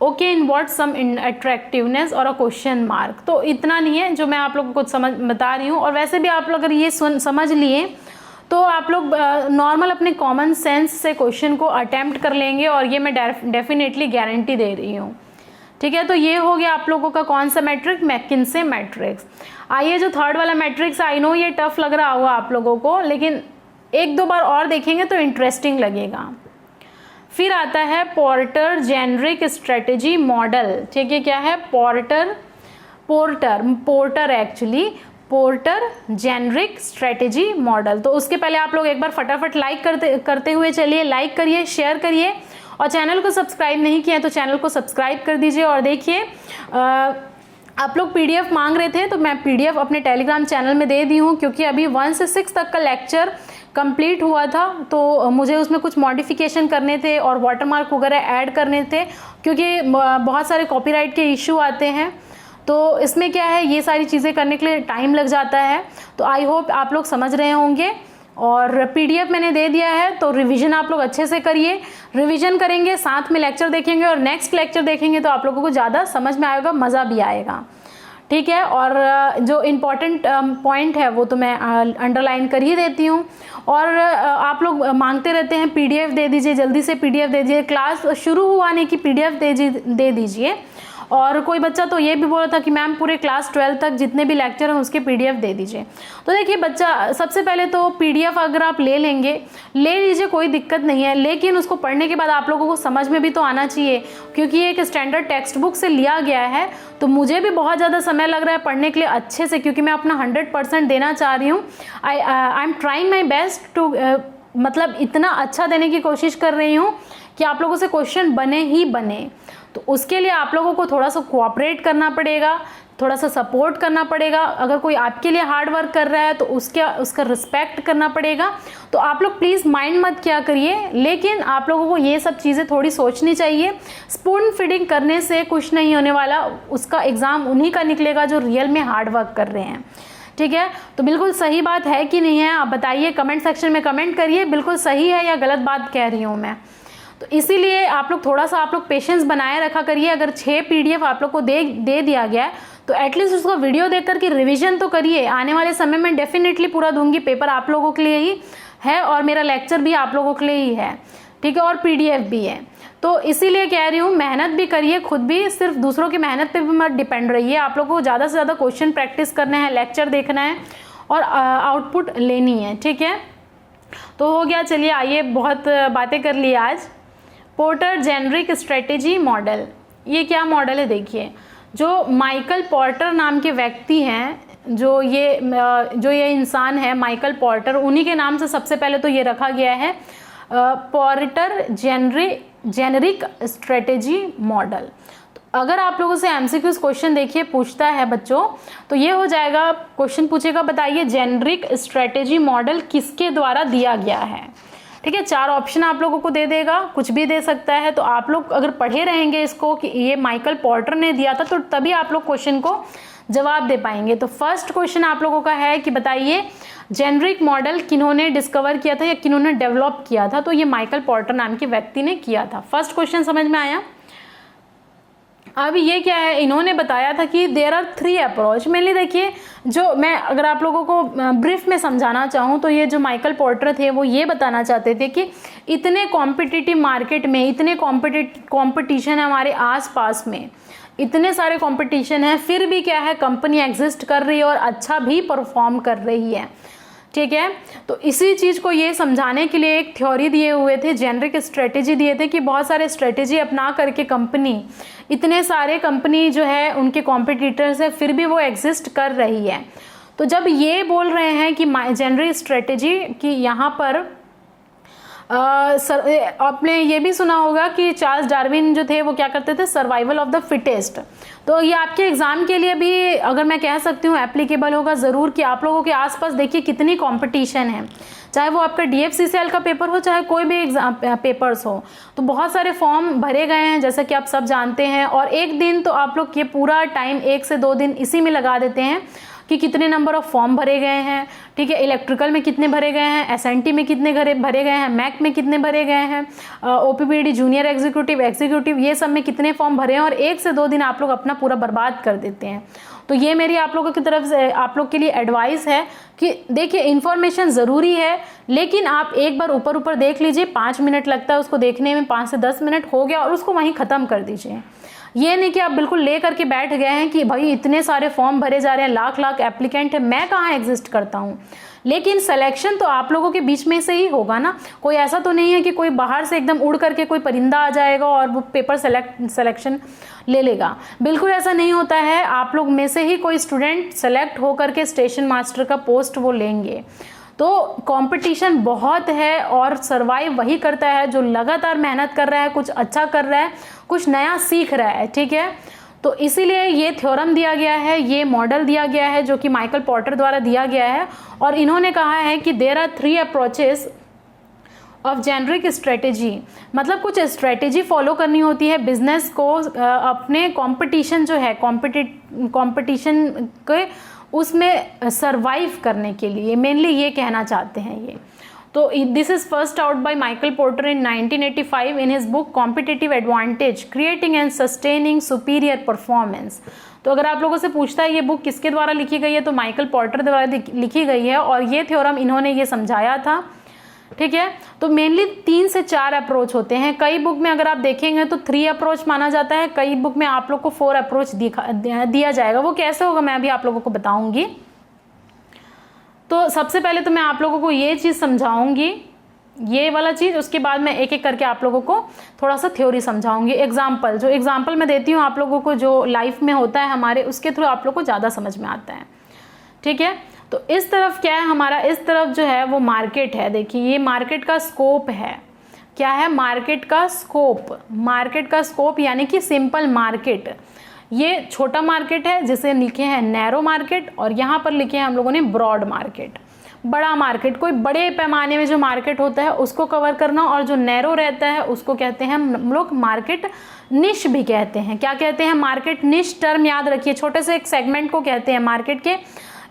okay, in what some in attractiveness और अ क्वेश्चन मार्क। तो इतना नहीं है जो मैं आप लोगों को समझ बता रही हूँ। और वैसे भी आप लोग अगर ये समझ लिए तो आप लोग नॉर्मल अपने कॉमन सेंस से क्वेश्चन को अटेम्प्ट कर लेंगे, और ये मैं डेफिनेटली गारंटी दे रही हूँ, ठीक है। तो ये हो गया आप लोगों का कौन सा मैट्रिक्स, मैकिन्से मैट्रिक्स। आइए जो थर्ड वाला मैट्रिक्स, आई नो ये टफ लग रहा होगा आप लोगों को, लेकिन एक दो बार और देखेंगे तो इंटरेस्टिंग लगेगा। फिर आता है पोर्टर जेनरिक स्ट्रेटेजी मॉडल, ठीक है। क्या है, पोर्टर जेनरिक स्ट्रेटेजी मॉडल। तो उसके पहले आप लोग एक बार फटाफट लाइक करते हुए चलिए, लाइक करिए, शेयर करिए, और चैनल को सब्सक्राइब नहीं किया तो चैनल को सब्सक्राइब कर दीजिए। और देखिए आप लोग PDF मांग रहे थे, तो मैं PDF अपने टेलीग्राम चैनल में दे दी हूँ, क्योंकि अभी 1 से 6 तक का लेक्चर कंप्लीट हुआ था, तो मुझे उसमें कुछ मॉडिफिकेशन करने थे और वाटरमार्क वगैरह ऐड करने थे, क्योंकि बहुत सारे कॉपीराइट के इश्यू आते हैं। तो इसमें क्या है, ये सारी चीज़ें करने के लिए टाइम लग जाता है। तो आई होप आप लोग समझ रहे होंगे। और PDF मैंने दे दिया है, तो रिवीजन आप लोग अच्छे से करिए। रिवीजन करेंगे, साथ में लेक्चर देखेंगे, और नेक्स्ट लेक्चर देखेंगे तो आप लोगों को ज़्यादा समझ में आएगा, मज़ा भी आएगा, ठीक है। और जो इम्पॉर्टेंट पॉइंट है वो तो मैं अंडरलाइन कर ही देती हूँ। और आप लोग मांगते रहते हैं PDF दे दीजिए, जल्दी से PDF दे दीजिए, क्लास शुरू हुआ नहीं कि PDF दे दीजिए। और कोई बच्चा तो ये भी बोला था कि मैम पूरे क्लास 12 तक जितने भी लेक्चर हैं उसके PDF दे दीजिए। तो देखिए बच्चा, सबसे पहले तो PDF अगर आप ले लीजिए, कोई दिक्कत नहीं है, लेकिन उसको पढ़ने के बाद आप लोगों को समझ में भी तो आना चाहिए, क्योंकि ये एक स्टैंडर्ड टेक्स्ट बुक से लिया गया है। तो मुझे भी बहुत ज़्यादा समय लग रहा है पढ़ने के लिए अच्छे से, क्योंकि मैं अपना 100% देना चाह रही हूँ। I am trying my best to, मतलब इतना अच्छा देने की कोशिश कर रही हूँ कि आप लोगों से क्वेश्चन बने ही बने। तो उसके लिए आप लोगों को थोड़ा सा कोऑपरेट करना पड़ेगा, थोड़ा सा सपोर्ट करना पड़ेगा। अगर कोई आपके लिए हार्ड वर्क कर रहा है तो उसका रिस्पेक्ट करना पड़ेगा। तो आप लोग प्लीज़ माइंड मत किया करिए, लेकिन आप लोगों को ये सब चीज़ें थोड़ी सोचनी चाहिए। स्पून फीडिंग करने से कुछ नहीं होने वाला, उसका एग्ज़ाम उन्हीं का निकलेगा जो रियल में हार्ड वर्क कर रहे हैं, ठीक है। तो बिल्कुल सही बात है कि नहीं है, आप बताइए, कमेंट सेक्शन में कमेंट करिए, बिल्कुल सही है या गलत बात कह रही हूँ मैं। तो इसीलिए आप लोग थोड़ा सा आप लोग पेशेंस बनाए रखा करिए। अगर 6 PDF आप लोग को दे दिया गया है तो एटलीस्ट उसका वीडियो देख करके रिवीजन तो करिए। आने वाले समय में डेफिनेटली पूरा दूंगी, पेपर आप लोगों के लिए ही है और मेरा लेक्चर भी आप लोगों के लिए ही है, ठीक है, और PDF भी है। तो इसीलिए कह रही हूँ मेहनत भी करिए, खुद भी, सिर्फ दूसरों की मेहनत पे भी मत डिपेंड रहिए। आप लोगों को ज़्यादा से ज़्यादा क्वेश्चन प्रैक्टिस करना है, लेक्चर देखना है और आउटपुट लेनी है, ठीक है। तो हो गया, चलिए आइए, बहुत बातें कर ली आज। पोर्टर जेनरिक स्ट्रेटेजी मॉडल, ये क्या मॉडल है देखिए। जो माइकल पोर्टर नाम के व्यक्ति हैं, जो ये इंसान है माइकल पोर्टर, उन्हीं के नाम से सबसे पहले तो ये रखा गया है पोर्टर जेनरिक स्ट्रेटेजी मॉडल। तो अगर आप लोगों से MCQs क्वेश्चन देखिए पूछता है बच्चों, तो ये हो जाएगा, क्वेश्चन पूछेगा बताइए जेनरिक स्ट्रेटेजी मॉडल किसके द्वारा दिया गया है, ठीक है, 4 ऑप्शन आप लोगों को दे देगा, कुछ भी दे सकता है। तो आप लोग अगर पढ़े रहेंगे इसको कि ये माइकल पोर्टर ने दिया था, तो तभी आप लोग क्वेश्चन को जवाब दे पाएंगे। तो फर्स्ट क्वेश्चन आप लोगों का है कि बताइए जेनरिक मॉडल किन्होंने डिस्कवर किया था या किन्होंने डेवलप किया था? तो ये माइकल पोर्टर नाम के व्यक्ति ने किया था। फर्स्ट क्वेश्चन समझ में आया। अब ये क्या है, इन्होंने बताया था कि देयर आर 3 अप्रोच। मेनली देखिए, जो मैं अगर आप लोगों को ब्रीफ में समझाना चाहूँ तो ये जो माइकल पोर्टर थे वो ये बताना चाहते थे कि इतने कॉम्पिटिटिव मार्केट में, इतने कॉम्पिटिशन है हमारे आसपास में, इतने सारे कंपटीशन है, फिर भी क्या है, कंपनी एग्जिस्ट कर रही है और अच्छा भी परफॉर्म कर रही है। ठीक है, तो इसी चीज को ये समझाने के लिए एक थ्योरी दिए हुए थे, जेनरिक स्ट्रेटेजी दिए थे कि बहुत सारे स्ट्रेटेजी अपना करके कंपनी, इतने सारे कंपनी जो है उनके कॉम्पिटिटर्स है, फिर भी वो एग्जिस्ट कर रही है। तो जब ये बोल रहे हैं कि जेनरिक स्ट्रेटेजी कि यहाँ पर आपने ये भी सुना होगा कि चार्ल्स डार्विन जो थे वो क्या करते थे, सर्वाइवल ऑफ द फिटेस्ट। तो ये आपके एग्जाम के लिए भी अगर मैं कह सकती हूँ एप्लीकेबल होगा ज़रूर कि आप लोगों के आसपास देखिए कितनी कंपटीशन है, चाहे वो आपका DFCCL का पेपर हो, चाहे कोई भी एग्जाम पेपर्स हो। तो बहुत सारे फॉर्म भरे गए हैं जैसा कि आप सब जानते हैं, और एक दिन तो आप लोग ये पूरा टाइम 1 से 2 दिन इसी में लगा देते हैं कि कितने नंबर ऑफ फॉर्म भरे गए हैं। ठीक है, इलेक्ट्रिकल में कितने भरे गए हैं, SNT में कितने भरे गए हैं, मैक में कितने भरे गए हैं, OPPD जूनियर एग्जीक्यूटिव ये सब में कितने फॉर्म भरे हैं, और 1 से 2 दिन आप लोग अपना पूरा बर्बाद कर देते हैं। तो ये मेरी आप लोगों की तरफ से आप लोग के लिए एडवाइस है कि देखिए इन्फॉर्मेशन ज़रूरी है, लेकिन आप एक बार ऊपर देख लीजिए, 5 मिनट लगता है उसको देखने में, 5 से 10 मिनट हो गया और उसको वहीं ख़त्म कर दीजिए। ये नहीं कि आप बिल्कुल ले करके बैठ गए हैं कि भाई इतने सारे फॉर्म भरे जा रहे हैं, लाख एप्लीकेंट है, मैं कहाँ एग्जिस्ट करता हूँ। लेकिन सिलेक्शन तो आप लोगों के बीच में से ही होगा ना, कोई ऐसा तो नहीं है कि कोई बाहर से एकदम उड़ करके कोई परिंदा आ जाएगा और वो पेपर सिलेक्शन ले लेगा। बिल्कुल ऐसा नहीं होता है, आप लोग में से ही कोई स्टूडेंट सेलेक्ट होकर के स्टेशन मास्टर का पोस्ट वो लेंगे। तो कंपटीशन बहुत है और सरवाइव वही करता है जो लगातार मेहनत कर रहा है, कुछ अच्छा कर रहा है, कुछ नया सीख रहा है। ठीक है, तो इसीलिए ये थ्योरम दिया गया है, ये मॉडल दिया गया है जो कि माइकल पोर्टर द्वारा दिया गया है, और इन्होंने कहा है कि there are 3 approaches of generic strategy. मतलब कुछ स्ट्रेटेजी फॉलो करनी होती है बिजनेस को अपने कंपटीशन जो है, कंपटीशन के उसमें सरवाइव करने के लिए, मेनली ये कहना चाहते हैं ये। तो this is first out by Michael porter in 1985 in his book competitive advantage creating and sustaining superior performance. तो अगर आप लोगों से पूछता है ये बुक किसके द्वारा लिखी गई है, तो माइकल पोर्टर द्वारा लिखी गई है, और ये थ्योरम इन्होंने ये समझाया था। ठीक है, तो मेनली 3 से 4 अप्रोच होते हैं। कई बुक में अगर आप देखेंगे तो 3 अप्रोच माना जाता है, कई बुक में आप लोग को 4 अप्रोच दिया जाएगा। वो कैसे होगा मैं अभी आप लोगों को बताऊंगी। तो सबसे पहले तो मैं आप लोगों को ये चीज़ समझाऊंगी, ये वाला चीज़, उसके बाद मैं एक एक करके आप लोगों को थोड़ा सा थ्योरी समझाऊंगी। एग्जाम्पल, जो एग्जाम्पल मैं देती हूँ आप लोगों को जो लाइफ में होता है हमारे, उसके थ्रू आप लोग को ज़्यादा समझ में आता है। ठीक है, तो इस तरफ क्या है हमारा, इस तरफ जो है वो मार्केट है। देखिए ये मार्केट का स्कोप है। क्या है, मार्केट का स्कोप। मार्केट का स्कोप यानी कि सिंपल मार्केट, ये छोटा मार्केट है जिसे लिखे हैं नैरो मार्केट, और यहाँ पर लिखे हैं हम लोगों ने ब्रॉड मार्केट। बड़ा मार्केट, कोई बड़े पैमाने में जो मार्केट होता है उसको कवर करना, और जो नैरो रहता है उसको कहते हैं हम लोग मार्केट निश भी कहते हैं। क्या कहते हैं, मार्केट निश। टर्म याद रखिए, छोटे से एक सेगमेंट को कहते हैं, मार्केट के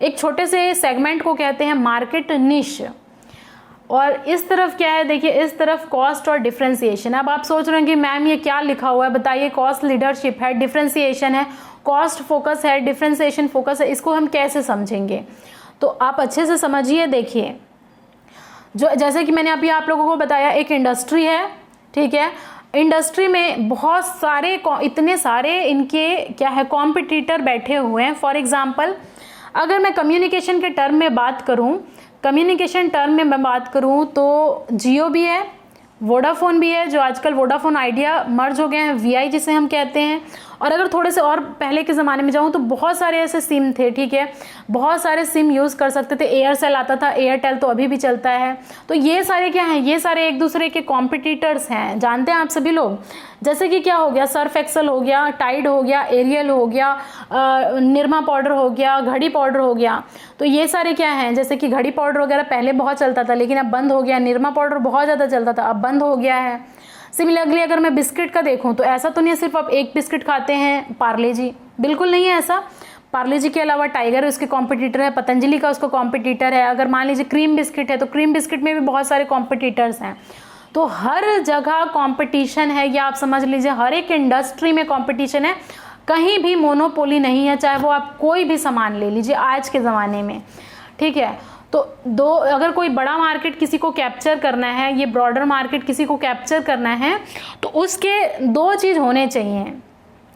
एक छोटे से सेगमेंट को कहते हैं मार्केट निश। और इस तरफ क्या है, देखिए इस तरफ कॉस्ट और डिफरेंशिएशन। अब आप सोच रहे हैं कि मैम ये क्या लिखा हुआ है, बताइए। कॉस्ट लीडरशिप है, डिफरेंशिएशन है, कॉस्ट फोकस है, डिफरेंशिएशन फोकस है, इसको हम कैसे समझेंगे? तो आप अच्छे से समझिए। देखिए जो जैसे कि मैंने अभी आप लोगों को बताया, एक इंडस्ट्री है। ठीक है, इंडस्ट्री में बहुत सारे इतने सारे इनके क्या है कॉम्पिटिटर बैठे हुए हैं। फॉर एग्जाम्पल अगर मैं कम्युनिकेशन के टर्म में बात करूं, कम्युनिकेशन टर्म में मैं बात करूं तो जियो भी है, वोडाफोन भी है, जो आजकल वोडाफोन आइडिया मर्ज हो गए हैं, VI जिसे हम कहते हैं, और अगर थोड़े से और पहले के ज़माने में जाऊँ तो बहुत सारे ऐसे सिम थे, ठीक है, बहुत सारे सिम यूज़ कर सकते थे। एयरसेल आता था, एयरटेल तो अभी भी चलता है। तो ये सारे क्या हैं, ये सारे एक दूसरे के कॉम्पिटिटर्स हैं, जानते हैं आप सभी लोग। जैसे कि क्या हो गया, सर्फ एक्सल हो गया, टाइड हो गया, एरियल हो गया, निरमा पाउडर हो गया, घड़ी पाउडर हो गया। तो ये सारे क्या हैं, जैसे कि घड़ी पाउडर वगैरह पहले बहुत चलता था लेकिन अब बंद हो गया। निरमा पाउडर बहुत ज़्यादा चलता था, अब बंद हो गया है। सिमिलरली अगर मैं बिस्किट का देखूं तो ऐसा तो नहीं है सिर्फ आप एक बिस्किट खाते हैं पार्ले जी, बिल्कुल नहीं है ऐसा। पार्ले जी के अलावा टाइगर उसके कॉम्पिटिटर है, पतंजलि का उसका कॉम्पिटिटर है। अगर मान लीजिए क्रीम बिस्किट है तो क्रीम बिस्किट में भी बहुत सारे कॉम्पिटिटर्स हैं। तो हर जगह कंपटीशन है, या आप समझ लीजिए हर एक इंडस्ट्री में कंपटीशन है, कहीं भी मोनोपोली नहीं है, चाहे वो आप कोई भी सामान ले लीजिए आज के ज़माने में, ठीक है। तो अगर कोई बड़ा मार्केट किसी को कैप्चर करना है, ये ब्रॉडर मार्केट किसी को कैप्चर करना है, तो उसके दो चीज़ होने चाहिए,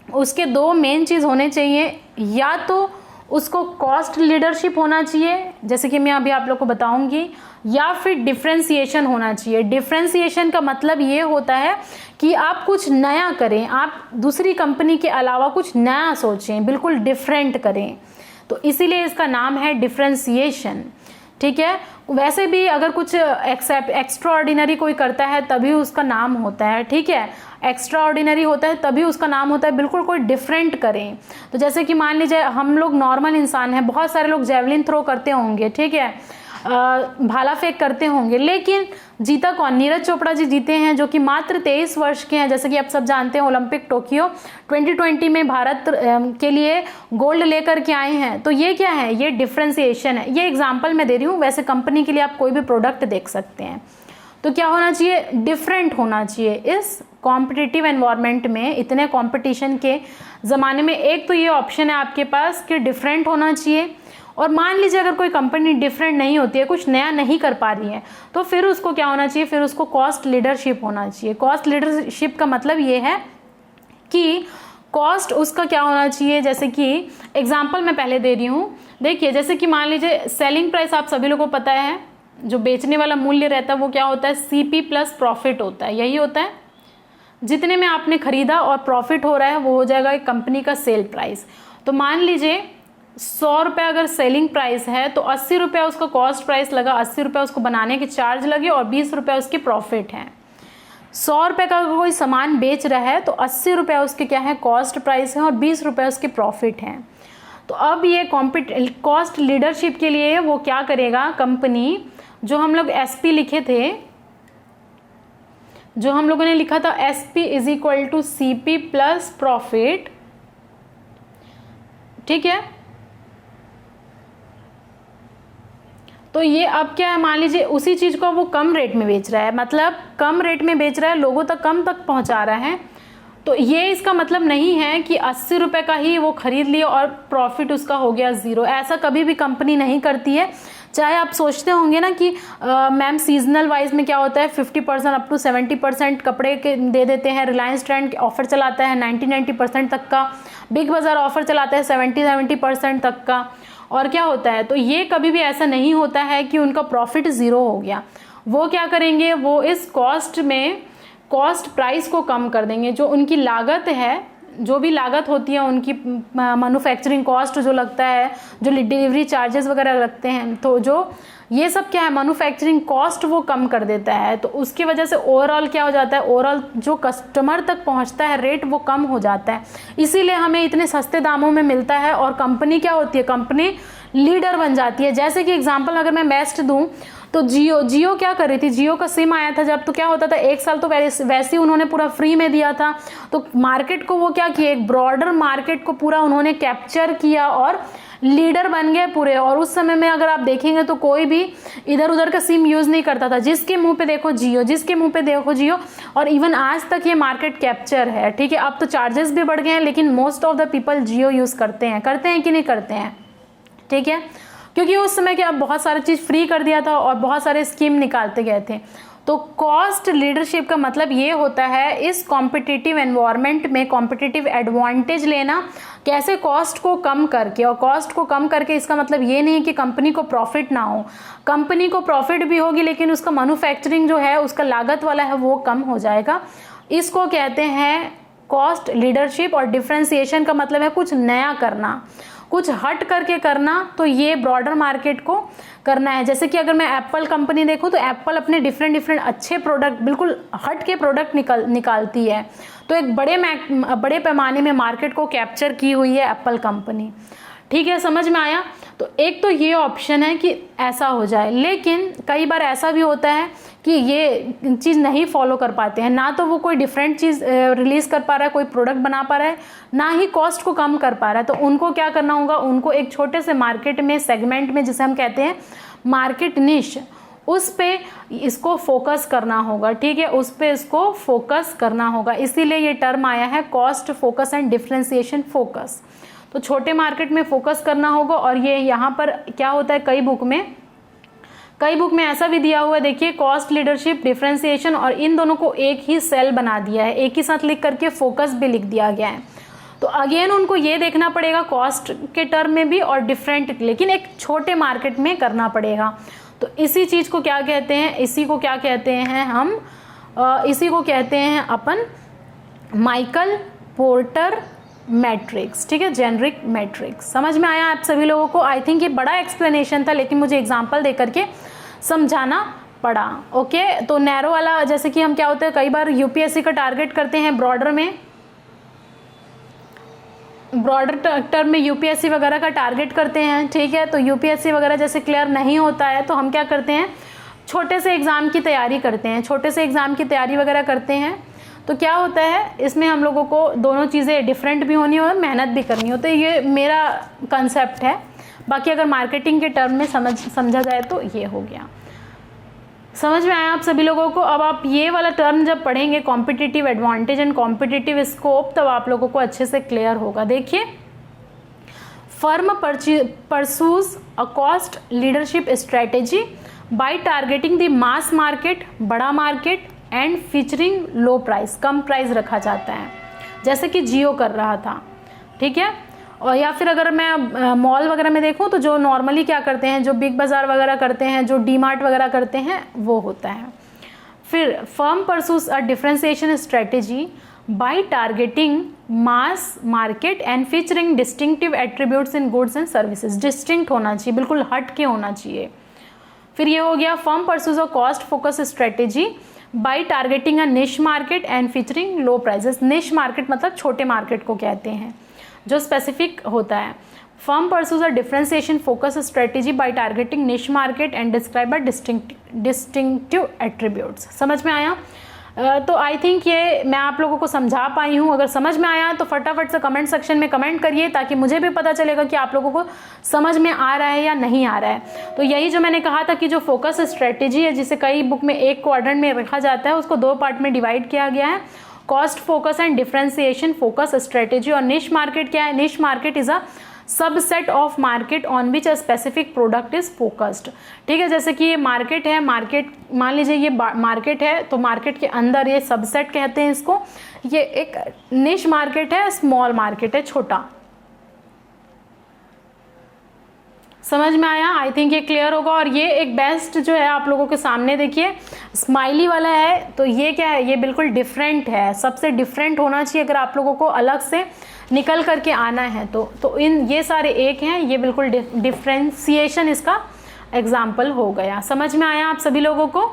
उसके दो मेन चीज़ होने चाहिए। या तो उसको कॉस्ट लीडरशिप होना चाहिए, जैसे कि मैं अभी आप लोग को बताऊंगी, या फिर डिफ्रेंसिएशन होना चाहिए। डिफ्रेंसिएशन का मतलब ये होता है कि आप कुछ नया करें, आप दूसरी कंपनी के अलावा कुछ नया सोचें, बिल्कुल डिफरेंट करें। तो इसीलिए इसका नाम है डिफ्रेंसिएशन, ठीक है। वैसे भी अगर कुछ एक्स्ट्रा ऑर्डिनरी कोई करता है तभी उसका नाम होता है, ठीक है। एक्स्ट्रा ऑर्डिनरी होता है तभी उसका नाम होता है, बिल्कुल कोई डिफरेंट करें। तो जैसे कि मान लीजिए हम लोग नॉर्मल इंसान हैं, बहुत सारे लोग जेवलिन थ्रो करते होंगे, ठीक है, भाला फेंक करते होंगे, लेकिन जीता कौन, नीरज चोपड़ा जी जीते हैं, जो कि मात्र 23 वर्ष के हैं। जैसे कि आप सब जानते हैं ओलंपिक टोक्यो 2020 में भारत के लिए गोल्ड लेकर के आए हैं। तो ये क्या है, ये डिफ्रेंसिएशन है। ये एग्जांपल मैं दे रही हूँ, वैसे कंपनी के लिए आप कोई भी प्रोडक्ट देख सकते हैं। तो क्या होना चाहिए, डिफरेंट होना चाहिए। इस कॉम्पिटिटिव एनवायरनमेंट में, इतने कंपटीशन के ज़माने में, एक तो ये ऑप्शन है आपके पास कि डिफरेंट होना चाहिए। और मान लीजिए अगर कोई कंपनी डिफरेंट नहीं होती है, कुछ नया नहीं कर पा रही है, तो फिर उसको क्या होना चाहिए, फिर उसको कॉस्ट लीडरशिप होना चाहिए। कॉस्ट लीडरशिप का मतलब ये है कि कॉस्ट उसका क्या होना चाहिए, जैसे कि एग्जांपल मैं पहले दे रही हूँ। देखिए जैसे कि मान लीजिए सेलिंग प्राइस आप सभी लोगों को पता है, जो बेचने वाला मूल्य रहता है वो क्या होता है, CP प्लस प्रॉफिट होता है, यही होता है। जितने में आपने खरीदा और प्रॉफिट हो रहा है वो हो जाएगा एक कंपनी का सेल प्राइस। तो मान लीजिए 100 रुपये अगर सेलिंग प्राइस है तो 80 रुपये उसका कॉस्ट प्राइस लगा, 80 रुपये उसको बनाने के चार्ज लगे और 20 रुपये उसके प्रॉफिट हैं। 100 रुपये का कोई सामान बेच रहा है तो 80 रुपये उसके क्या है, कॉस्ट प्राइस है, और 20 रुपये उसके प्रॉफिट हैं। तो अब ये कॉस्ट लीडरशिप के लिए वो क्या करेगा, कंपनी, जो हम लोग SP लिखे थे, जो हम लोगों ने लिखा था SP = CP प्लस प्रॉफिट, ठीक है। तो ये अब क्या है, मान लीजिए उसी चीज़ को वो कम रेट में बेच रहा है, मतलब कम रेट में बेच रहा है, लोगों तक कम तक पहुंचा रहा है। तो ये इसका मतलब नहीं है कि 80 रुपये का ही वो खरीद लिया और प्रॉफिट उसका हो गया 0। ऐसा कभी भी कंपनी नहीं करती है। चाहे आप सोचते होंगे ना कि मैम सीजनल वाइज में क्या होता है, 50% अप टू 70% कपड़े के दे देते हैं। रिलायंस ट्रेंड ऑफर चलाता है 90% तक का, बिग बाज़ार ऑफर चलाता है 70% तक का। और क्या होता है, तो ये कभी भी ऐसा नहीं होता है कि उनका प्रॉफिट 0 हो गया। वो क्या करेंगे, वो इस कॉस्ट में कॉस्ट प्राइस को कम कर देंगे। जो उनकी लागत है, जो भी लागत होती है उनकी, मैन्युफैक्चरिंग कॉस्ट जो लगता है, जो डिलीवरी चार्जेस वगैरह लगते हैं, तो जो ये सब क्या है, मैन्युफैक्चरिंग कॉस्ट वो कम कर देता है। तो उसकी वजह से ओवरऑल क्या हो जाता है, ओवरऑल जो कस्टमर तक पहुंचता है रेट वो कम हो जाता है। इसीलिए हमें इतने सस्ते दामों में मिलता है और कंपनी क्या होती है, कंपनी लीडर बन जाती है। जैसे कि एग्जांपल अगर मैं बेस्ट दूं तो जियो क्या कर रही थी, जियो का सिम आया था जब, तो क्या होता था, 1 साल तो वैसे ही उन्होंने पूरा फ्री में दिया था। तो मार्केट को वो क्या किया, एक ब्रॉडर मार्केट को पूरा उन्होंने कैप्चर किया और लीडर बन गए पूरे। और उस समय में अगर आप देखेंगे तो कोई भी इधर उधर का सिम यूज़ नहीं करता था, जिसके मुंह पे देखो जियो, जिसके मुंह पे देखो जियो। और इवन आज तक ये मार्केट कैप्चर है, ठीक है। अब तो चार्जेस भी बढ़ गए हैं, लेकिन most of the people Jio use करते हैं कि नहीं करते हैं, ठीक है। क्योंकि उस समय क्या बहुत सारी चीज़ फ्री कर दिया था और बहुत सारे स्कीम निकालते गए थे। तो कॉस्ट लीडरशिप का मतलब ये होता है इस कॉम्पिटिटिव एनवायरनमेंट में कॉम्पिटिटिव एडवांटेज लेना, कैसे कॉस्ट को कम करके। और कॉस्ट को कम करके इसका मतलब ये नहीं कि कंपनी को प्रॉफिट ना हो, कंपनी को प्रॉफिट भी होगी, लेकिन उसका मैन्युफैक्चरिंग जो है, उसका लागत वाला है, वो कम हो जाएगा। इसको कहते हैं कॉस्ट लीडरशिप और डिफरेंशिएशन का मतलब है कुछ नया करना, कुछ हट करके करना, तो ये ब्रॉडर मार्केट को करना है। जैसे कि अगर मैं एप्पल कंपनी देखूं तो एप्पल अपने डिफरेंट अच्छे प्रोडक्ट, बिल्कुल हट के प्रोडक्ट निकालती है, तो एक बड़े पैमाने में मार्केट को कैप्चर की हुई है एप्पल कंपनी। ठीक है, समझ में आया। तो एक तो ये ऑप्शन है कि ऐसा हो जाए, लेकिन कई बार ऐसा भी होता है कि ये चीज़ नहीं फॉलो कर पाते हैं, ना तो वो कोई डिफरेंट चीज़ रिलीज़ कर पा रहा है, कोई प्रोडक्ट बना पा रहा है, ना ही कॉस्ट को कम कर पा रहा है। तो उनको क्या करना होगा, उनको एक छोटे से मार्केट में, सेगमेंट में, जिसे हम कहते हैं मार्केट निश, उस पे इसको फोकस करना होगा। ठीक है, उस पे इसको फोकस करना होगा, इसीलिए ये टर्म आया है cost focus and differentiation focus. तो छोटे मार्केट में फोकस करना होगा। और ये यहाँ पर क्या होता है, कई बुक में ऐसा भी दिया हुआ है, देखिए कॉस्ट लीडरशिप डिफरेंशिएशन, और इन दोनों को एक ही सेल बना दिया है, एक ही साथ लिख करके फोकस भी लिख दिया गया है। तो अगेन उनको ये देखना पड़ेगा कॉस्ट के टर्म में भी और डिफरेंट, लेकिन एक छोटे मार्केट में करना पड़ेगा। तो इसी चीज़ को क्या कहते हैं, इसी को क्या कहते हैं हम, इसी को कहते हैं अपन माइकल पोर्टर मैट्रिक्स। ठीक है, जेनरिक मैट्रिक्स। समझ में आया आप सभी लोगों को? आई थिंक ये बड़ा एक्सप्लेनेशन था, लेकिन मुझे एग्जांपल दे करके समझाना पड़ा। ओके, तो नैरो वाला, जैसे कि हम क्या होता है, कई बार यूपीएससी का टारगेट करते हैं ब्रॉडर टर्म में यूपीएससी वगैरह का टारगेट करते हैं। ठीक है, तो यूपीएससी वगैरह जैसे क्लियर नहीं होता है तो हम क्या करते हैं, छोटे से एग्ज़ाम की तैयारी करते हैं, छोटे से एग्ज़ाम की तैयारी वगैरह करते हैं। तो क्या होता है, इसमें हम लोगों को दोनों चीज़ें डिफरेंट भी होनी और मेहनत भी करनी हो। तो ये मेरा कंसेप्ट है। बाकी अगर मार्केटिंग के टर्म में समझा जाए तो ये हो गया। समझ में आया आप सभी लोगों को? अब आप ये वाला टर्म जब पढ़ेंगे, competitive advantage and competitive scope, तब आप लोगों को अच्छे से क्लियर होगा। देखिए, firm pursues a cost leadership strategy by targeting the mass market, बड़ा market, and featuring low price, कम प्राइस रखा जाता है, जैसे कि जियो कर रहा था। ठीक है, और या फिर अगर मैं मॉल वगैरह में देखूं तो जो नॉर्मली क्या करते हैं, जो बिग बाज़ार वगैरह करते हैं, जो डी मार्ट वगैरह करते हैं, वो होता है। फिर firm pursues a differentiation strategy by targeting mass market and featuring distinctive attributes in goods and services. Distinct होना चाहिए, बिल्कुल हट के होना चाहिए। फिर ये हो गया firm pursues a cost focus strategy by targeting a niche market and featuring low prices. Niche market मतलब छोटे मार्केट को कहते हैं, जो स्पेसिफिक होता है। Firm pursues a differentiation focus strategy by targeting niche market and describe a distinctive attributes. समझ में आया? तो आई थिंक ये मैं आप लोगों को समझा पाई हूँ। अगर समझ में आया तो फटाफट से कमेंट सेक्शन में कमेंट करिए, ताकि मुझे भी पता चलेगा कि आप लोगों को समझ में आ रहा है या नहीं आ रहा है। तो यही जो मैंने कहा था कि जो फोकस स्ट्रेटेजी है, जिसे कई बुक में एक क्वाड्रेंट में रखा जाता है, उसको दो पार्ट में डिवाइड किया गया है, cost focus and differentiation focus strategy. और निश मार्केट क्या है? निश market is a subset of market on which a specific product is focused. ठीक है, जैसे कि ये मार्केट है, मार्केट मान लीजिए ये मार्केट है, तो मार्केट के अंदर ये सबसेट कहते हैं इसको। ये एक निश मार्केट है, स्मॉल मार्केट है, छोटा। समझ में आया? आई थिंक ये क्लियर होगा। और ये एक बेस्ट जो है आप लोगों के सामने देखिए, स्माइली वाला है। तो ये क्या है? ये बिल्कुल डिफरेंट है, सबसे डिफरेंट होना चाहिए अगर आप लोगों को अलग से निकल करके आना है तो इन ये सारे एक हैं, ये बिल्कुल डिफरेंशिएशन इसका एग्जाम्पल हो गया। समझ में आया आप सभी लोगों को?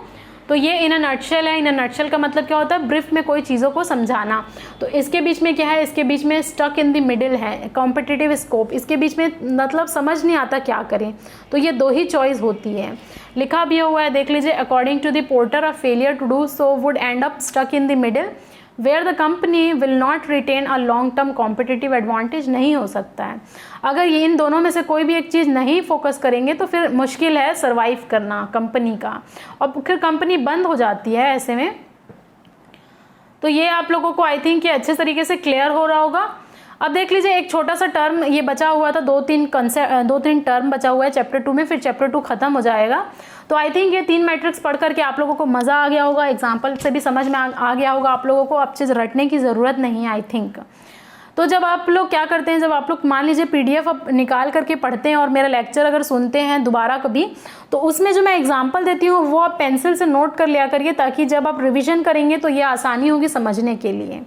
तो ये इन अ नटशेल है। इन अ नटशेल का मतलब क्या होता है? ब्रीफ में कोई चीज़ों को समझाना। तो इसके बीच में क्या है? इसके बीच में स्टक इन द मिडिल है, कॉम्पिटिटिव स्कोप। इसके बीच में मतलब समझ नहीं आता क्या करें, तो ये दो ही चॉइस होती है। लिखा भी हुआ है, देख लीजिए, according to the Porter a failure to do so would end up stuck in the middle where the company will not retain a long term competitive advantage. नहीं हो सकता है। अगर ये इन दोनों में से कोई भी एक चीज़ नहीं फोकस करेंगे तो फिर मुश्किल है सरवाइव करना कंपनी का, और फिर कंपनी बंद हो जाती है ऐसे में। तो ये आप लोगों को आई थिंक ये अच्छे तरीके से क्लियर हो रहा होगा। अब देख लीजिए, एक छोटा सा टर्म ये बचा हुआ था, दो तीन टर्म बचा हुआ है चैप्टर 2 में, फिर चैप्टर 2 खत्म हो जाएगा। तो आई थिंक ये 3 मैट्रिक्स पढ़ करके आप लोगों को मज़ा आ गया होगा, एग्जाम्पल से भी समझ में आ गया होगा आप लोगों को। अब चीज़ रटने की ज़रूरत नहीं है आई थिंक। तो जब आप लोग क्या करते हैं, जब आप लोग मान लीजिए PDF निकाल करके पढ़ते हैं और मेरा लेक्चर अगर सुनते हैं दोबारा कभी, तो उसमें जो मैं एग्जाम्पल देती हूँ वो आप पेंसिल से नोट कर लिया करिए, ताकि जब आप रिविज़न करेंगे तो ये आसानी होगी समझने के लिए।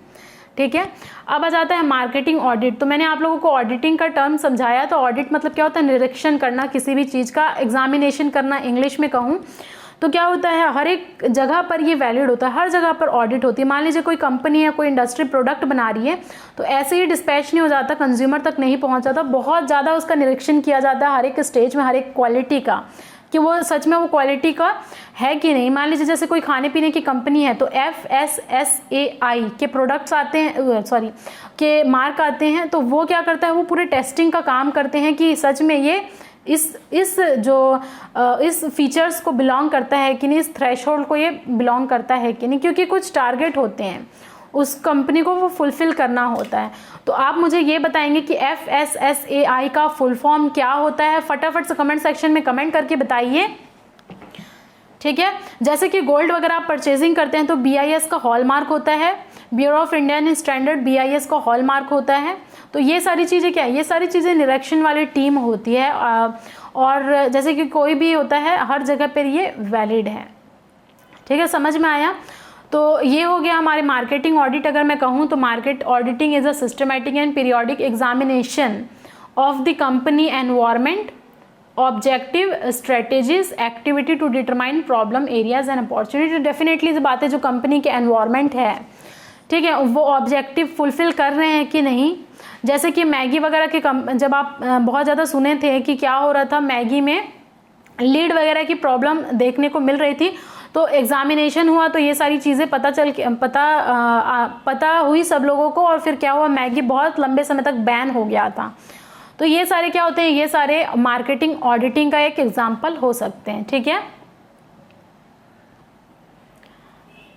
ठीक है। अब आ जाता है मार्केटिंग ऑडिट। तो मैंने आप लोगों को ऑडिटिंग का टर्म समझाया। तो ऑडिट मतलब क्या होता है, निरीक्षण करना, किसी भी चीज़ का एग्जामिनेशन करना इंग्लिश में कहूँ तो क्या होता है, हर एक जगह पर ये वैलिड होता है, हर जगह पर ऑडिट होती है। मान लीजिए कोई कंपनी है, कोई इंडस्ट्री प्रोडक्ट बना रही है, तो ऐसे ही डिस्पैच नहीं हो जाता, कंज्यूमर तक नहीं पहुंच जाता, बहुत ज़्यादा उसका निरीक्षण किया जाता है हर एक स्टेज में, हर एक क्वालिटी का, कि वो सच में वो क्वालिटी का है कि नहीं। मान लीजिए जैसे कोई खाने पीने की कंपनी है, तो FSSAI के प्रोडक्ट्स आते हैं, के मार्क आते हैं, तो वो क्या करता है, वो पूरे टेस्टिंग का काम करते हैं कि सच में ये इस फीचर्स को बिलोंग करता है कि नहीं, इस थ्रेशोल्ड को ये बिलोंग करता है कि नहीं, क्योंकि कुछ टारगेट होते हैं उस कंपनी को वो फुलफिल करना होता है। तो आप मुझे ये बताएंगे कि FSSAI का फुल फॉर्म क्या होता है, फटाफट से कमेंट सेक्शन में कमेंट करके बताइए, ठीक है। जैसे कि गोल्ड वगैरह आप परचेजिंग करते हैं तो BIS का हॉलमार्क होता है, bureau of Indian standard BIS का हॉलमार्क होता है। तो ये सारी चीज़ें क्या है, ये सारी चीज़ें निरीक्षण वाली टीम होती है, और जैसे कि कोई भी होता है हर जगह पर ये वैलिड है, ठीक है, समझ में आया। तो ये हो गया हमारे मार्केटिंग ऑडिट। अगर मैं कहूँ तो market auditing is a systematic and periodic examination of the company environment, objective, strategies, activity to determine problem areas and opportunity. Definitely बात है जो कंपनी के एनवायरनमेंट है, ठीक है, वो ऑब्जेक्टिव फुलफिल कर रहे हैं कि नहीं। जैसे कि मैगी वगैरह के जब आप बहुत ज़्यादा सुने थे कि क्या हो रहा था, मैगी में लीड वगैरह की प्रॉब्लम देखने को मिल रही थी, तो एग्जामिनेशन हुआ तो ये सारी चीज़ें पता हुई सब लोगों को, और फिर क्या हुआ, मैगी बहुत लंबे समय तक बैन हो गया था। तो ये सारे क्या होते हैं, ये सारे मार्केटिंग ऑडिटिंग का एक एग्जाम्पल हो सकते हैं, ठीक है।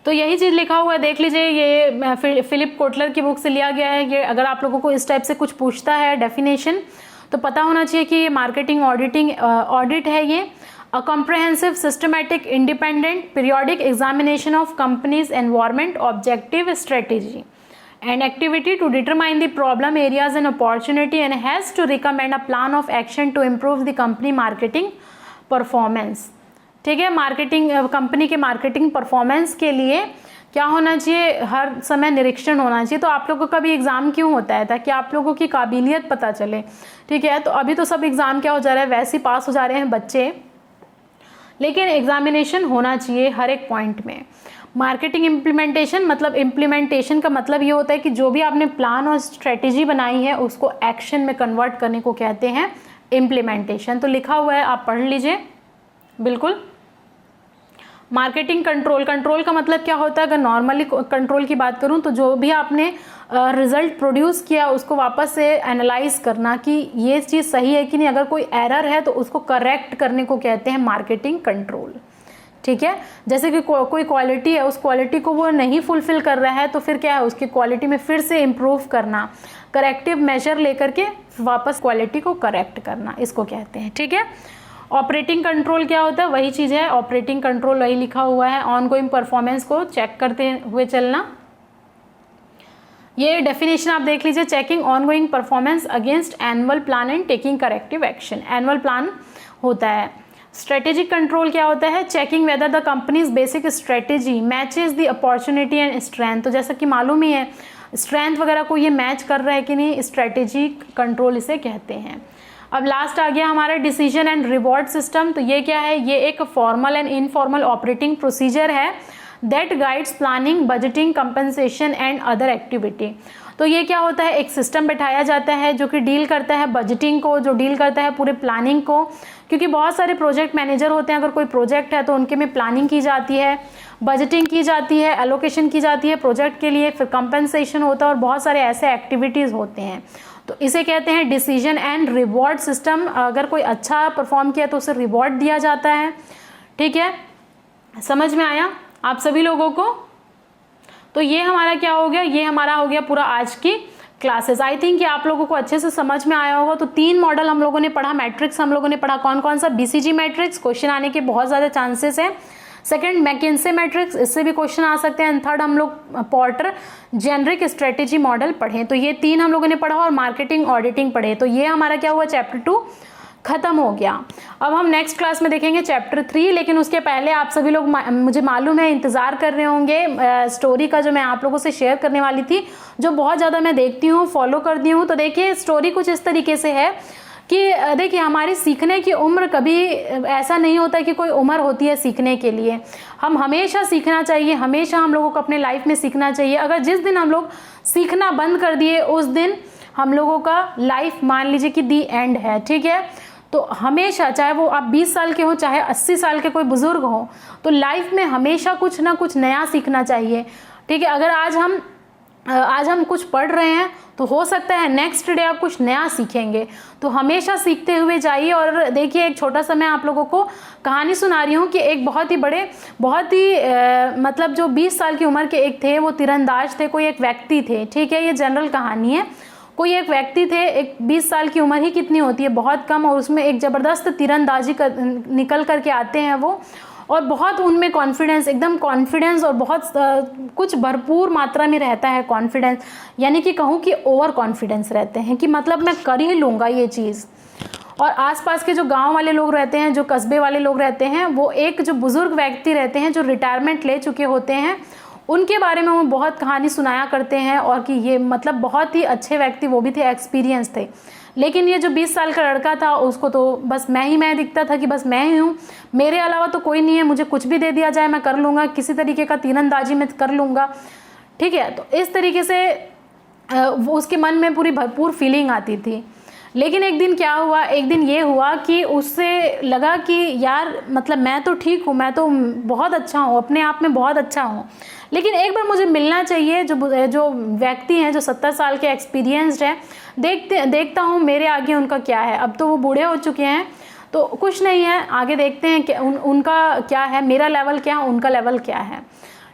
तो यही चीज़ लिखा हुआ है, देख लीजिए, ये फिलिप कोटलर की बुक से लिया गया है। ये अगर आप लोगों को इस टाइप से कुछ पूछता है डेफिनेशन, तो पता होना चाहिए कि ये मार्केटिंग ऑडिट है। ये A comprehensive, systematic, independent, periodic examination of company's environment, objective, strategy, and activity to determine the problem areas and opportunity, and has to recommend a plan of action to improve the company marketing performance. ठीक है, marketing company के marketing performance के लिए क्या होना चाहिए, हर समय निरीक्षण होना चाहिए। तो आप लोगों का भी एग्ज़ाम क्यों होता है, ताकि आप लोगों की काबिलियत पता चले, ठीक है। तो अभी तो सब एग्ज़ाम क्या हो जा रहा है, वैसे ही पास हो जा रहे हैं बच्चे, लेकिन एग्जामिनेशन होना चाहिए हर एक पॉइंट में। मार्केटिंग इम्प्लीमेंटेशन, मतलब इम्प्लीमेंटेशन का मतलब ये होता है कि जो भी आपने प्लान और स्ट्रेटेजी बनाई है उसको एक्शन में कन्वर्ट करने को कहते हैं इम्प्लीमेंटेशन। तो लिखा हुआ है, आप पढ़ लीजिए बिल्कुल। मार्केटिंग कंट्रोल, कंट्रोल का मतलब क्या होता है, अगर नॉर्मली कंट्रोल की बात करूं तो जो भी आपने रिजल्ट प्रोड्यूस किया उसको वापस से एनालाइज करना कि ये चीज़ सही है कि नहीं, अगर कोई एरर है तो उसको करेक्ट करने को कहते हैं मार्केटिंग कंट्रोल, ठीक है। जैसे कि कोई क्वालिटी है, उस क्वालिटी को वो नहीं फुलफिल कर रहा है, तो फिर क्या है, उसकी क्वालिटी में फिर से इम्प्रूव करना, करेक्टिव मेजर लेकर के वापस क्वालिटी को करेक्ट करना, इसको कहते हैं, ठीक है। ऑपरेटिंग कंट्रोल क्या होता है, वही चीज़ है, ऑपरेटिंग कंट्रोल वही लिखा हुआ है, ऑनगोइंग परफॉर्मेंस को चेक करते हुए चलना। ये डेफिनेशन आप देख लीजिए, checking ongoing performance against annual plan and taking corrective action. Annual plan होता है। स्ट्रेटेजिक कंट्रोल क्या होता है, checking whether the companies basic strategy matches the opportunity and strength. तो जैसा कि मालूम ही है, स्ट्रेंथ वगैरह को ये मैच कर रहा है कि नहीं, स्ट्रेटेजिक कंट्रोल इसे कहते हैं। अब लास्ट आ गया हमारा डिसीजन एंड रिवॉर्ड सिस्टम। तो ये क्या है, ये एक formal and informal operating procedure है that guides planning, budgeting, compensation and other activity. तो ये क्या होता है, एक सिस्टम बैठाया जाता है जो कि डील करता है बजटिंग को, जो डील करता है पूरे प्लानिंग को, क्योंकि बहुत सारे प्रोजेक्ट मैनेजर होते हैं। अगर कोई प्रोजेक्ट है तो उनके में प्लानिंग की जाती है, बजटिंग की जाती है, एलोकेशन की जाती है प्रोजेक्ट के लिए, फिर कंपनसेशन होता है, और बहुत सारे ऐसे एक्टिविटीज़ होते हैं। तो इसे कहते हैं डिसीजन एंड रिवॉर्ड सिस्टम। अगर कोई अच्छा परफॉर्म किया तो उसे रिवॉर्ड दिया जाता है, ठीक है। समझ में आया आप सभी लोगों को? तो ये हमारा क्या हो गया, ये हमारा हो गया पूरा आज की क्लासेस। आई थिंक कि आप लोगों को अच्छे से समझ में आया होगा। तो 3 मॉडल हम लोगों ने पढ़ा, मैट्रिक्स हम लोगों ने पढ़ा, कौन कौन सा, BCG मैट्रिक्स, क्वेश्चन आने के बहुत ज़्यादा चांसेस है। सेकंड मैकिन्से मैट्रिक्स, इससे भी क्वेश्चन आ सकते हैं। थर्ड हम लोग पोर्टर जेनरिक स्ट्रेटेजी मॉडल पढ़े। तो ये 3 हम लोगों ने पढ़ा, और मार्केटिंग ऑडिटिंग पढ़े। तो ये हमारा क्या हुआ, चैप्टर 2 ख़त्म हो गया। अब हम नेक्स्ट क्लास में देखेंगे चैप्टर 3, लेकिन उसके पहले आप सभी लोग मुझे मालूम है इंतज़ार कर रहे होंगे स्टोरी का जो मैं आप लोगों से शेयर करने वाली थी, जो बहुत ज़्यादा मैं देखती हूँ, फॉलो करती हूँ। तो देखिए स्टोरी कुछ इस तरीके से है कि देखिए हमारी सीखने की उम्र कभी ऐसा नहीं होता कि कोई उम्र होती है सीखने के लिए। हम हमेशा सीखना चाहिए, हमेशा हम लोगों को अपने लाइफ में सीखना चाहिए। अगर जिस दिन हम लोग सीखना बंद कर दिए उस दिन हम लोगों का लाइफ मान लीजिए कि दी एंड है, ठीक है। तो हमेशा, चाहे वो आप 20 साल के हो, चाहे 80 साल के कोई बुजुर्ग हो, तो लाइफ में हमेशा कुछ ना कुछ नया सीखना चाहिए, ठीक है। अगर आज हम कुछ पढ़ रहे हैं तो हो सकता है नेक्स्ट डे आप कुछ नया सीखेंगे। तो हमेशा सीखते हुए जाइए। और देखिए एक छोटा सा मैं आप लोगों को कहानी सुना रही हूँ कि एक बहुत ही मतलब जो 20 साल की उम्र के एक थे, वो तीरंदाज थे, कोई एक व्यक्ति थे, ठीक है। ये जनरल कहानी है। कोई एक व्यक्ति थे, एक 20 साल की उम्र ही कितनी होती है, बहुत कम, और उसमें एक ज़बरदस्त तीरंदाजी निकल करके आते हैं वो, और बहुत उनमें कॉन्फिडेंस, एकदम कॉन्फिडेंस, और बहुत कुछ भरपूर मात्रा में रहता है कॉन्फिडेंस, यानी कि कहूँ कि ओवर कॉन्फिडेंस रहते हैं कि मतलब मैं कर ही लूँगा ये चीज़। और आसपास के जो गांव वाले लोग रहते हैं, जो कस्बे वाले लोग रहते हैं, वो एक जो बुज़ुर्ग व्यक्ति रहते हैं जो रिटायरमेंट ले चुके होते हैं, उनके बारे में वो बहुत कहानी सुनाया करते हैं, और कि ये मतलब बहुत ही अच्छे व्यक्ति वो भी थे, एक्सपीरियंस थे। लेकिन ये जो 20 साल का लड़का था, उसको तो बस मैं दिखता था कि बस मैं ही हूँ, मेरे अलावा तो कोई नहीं है, मुझे कुछ भी दे दिया जाए मैं कर लूँगा, किसी तरीके का तीरंदाजी मैं कर लूँगा, ठीक है। तो इस तरीके से उसके मन में पूरी भरपूर फीलिंग आती थी। लेकिन एक दिन क्या हुआ, एक दिन ये हुआ कि उससे लगा कि यार मतलब मैं तो ठीक हूँ, मैं तो बहुत अच्छा हूँ, अपने आप में बहुत अच्छा हूँ, लेकिन एक बार मुझे मिलना चाहिए जो व्यक्ति हैं, जो 70 साल के एक्सपीरियंस्ड हैं, देखता हूँ मेरे आगे उनका क्या है। अब तो वो बूढ़े हो चुके हैं तो कुछ नहीं है, आगे देखते हैं कि उनका क्या है, मेरा लेवल क्या है, उनका लेवल क्या है,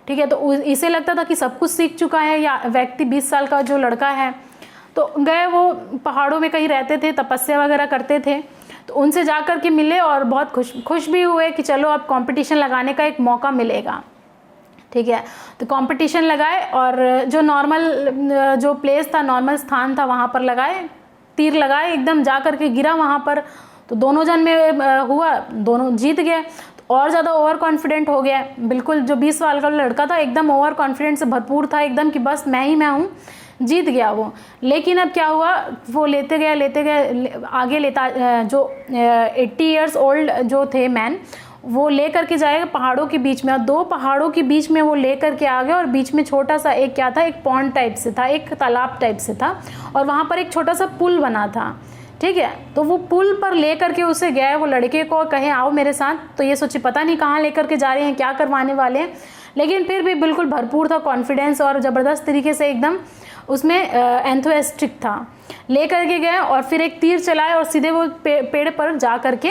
ठीक है। तो इसे लगता था कि सब कुछ सीख चुका है या व्यक्ति 20 साल का जो लड़का है। तो गए, वो पहाड़ों में कहीं रहते थे, तपस्या वगैरह करते थे, तो उनसे जा कर के मिले और बहुत खुश भी हुए कि चलो अब कंपटीशन लगाने का एक मौका मिलेगा, ठीक है। तो कंपटीशन लगाए और जो नॉर्मल जो प्लेस था, नॉर्मल स्थान था, वहाँ पर लगाए, तीर लगाए, एकदम जा कर के गिरा वहाँ पर। तो दोनों जन में हुआ, दोनों जीत गए। तो और ज़्यादा ओवर कॉन्फिडेंट हो गया, बिल्कुल जो 20 साल का लड़का था एकदम ओवर कॉन्फिडेंट से भरपूर था एकदम, कि बस मैं ही मैं हूँ, जीत गया वो। लेकिन अब क्या हुआ, वो लेते गए आगे लेता, जो 80 ईयर्स ओल्ड जो थे मैन, वो ले करके जाएगा पहाड़ों के बीच में, और 2 पहाड़ों के बीच में वो ले करके आ गया, और बीच में छोटा सा एक क्या था, एक पॉन्ड टाइप से था, एक तालाब टाइप से था, और वहाँ पर एक छोटा सा पुल बना था, ठीक है। तो वो पुल पर ले करके उसे गए वो लड़के को, कहे आओ मेरे साथ। तो ये सोचे पता नहीं कहाँ ले करके जा रहे हैं, क्या करवाने वाले हैं, लेकिन फिर भी बिल्कुल भरपूर था कॉन्फिडेंस, और ज़बरदस्त तरीके से एकदम उसमें एंथुसियास्टिक था। ले करके गए और फिर एक तीर चलाए और सीधे वो पेड़ पर जा करके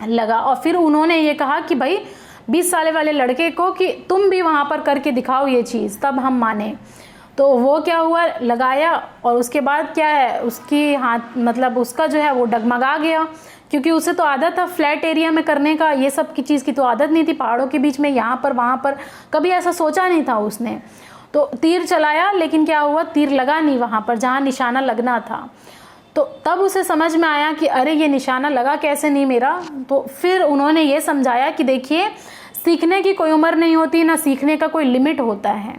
लगा। और फिर उन्होंने ये कहा कि भाई 20 साल वाले लड़के को कि तुम भी वहाँ पर करके दिखाओ ये चीज़, तब हम माने। तो वो क्या हुआ, लगाया, और उसके बाद क्या है, उसकी हाथ मतलब उसका जो है वो डगमगा गया, क्योंकि उसे तो आदत था फ्लैट एरिया में करने का, ये सब की चीज़ की तो आदत नहीं थी, पहाड़ों के बीच में यहाँ पर वहाँ पर कभी ऐसा सोचा नहीं था उसने। तो तीर चलाया, लेकिन क्या हुआ, तीर लगा नहीं वहाँ पर जहाँ निशाना लगना था। तो तब उसे समझ में आया कि अरे ये निशाना लगा कैसे नहीं मेरा। तो फिर उन्होंने ये समझाया कि देखिए सीखने की कोई उम्र नहीं होती, ना सीखने का कोई लिमिट होता है,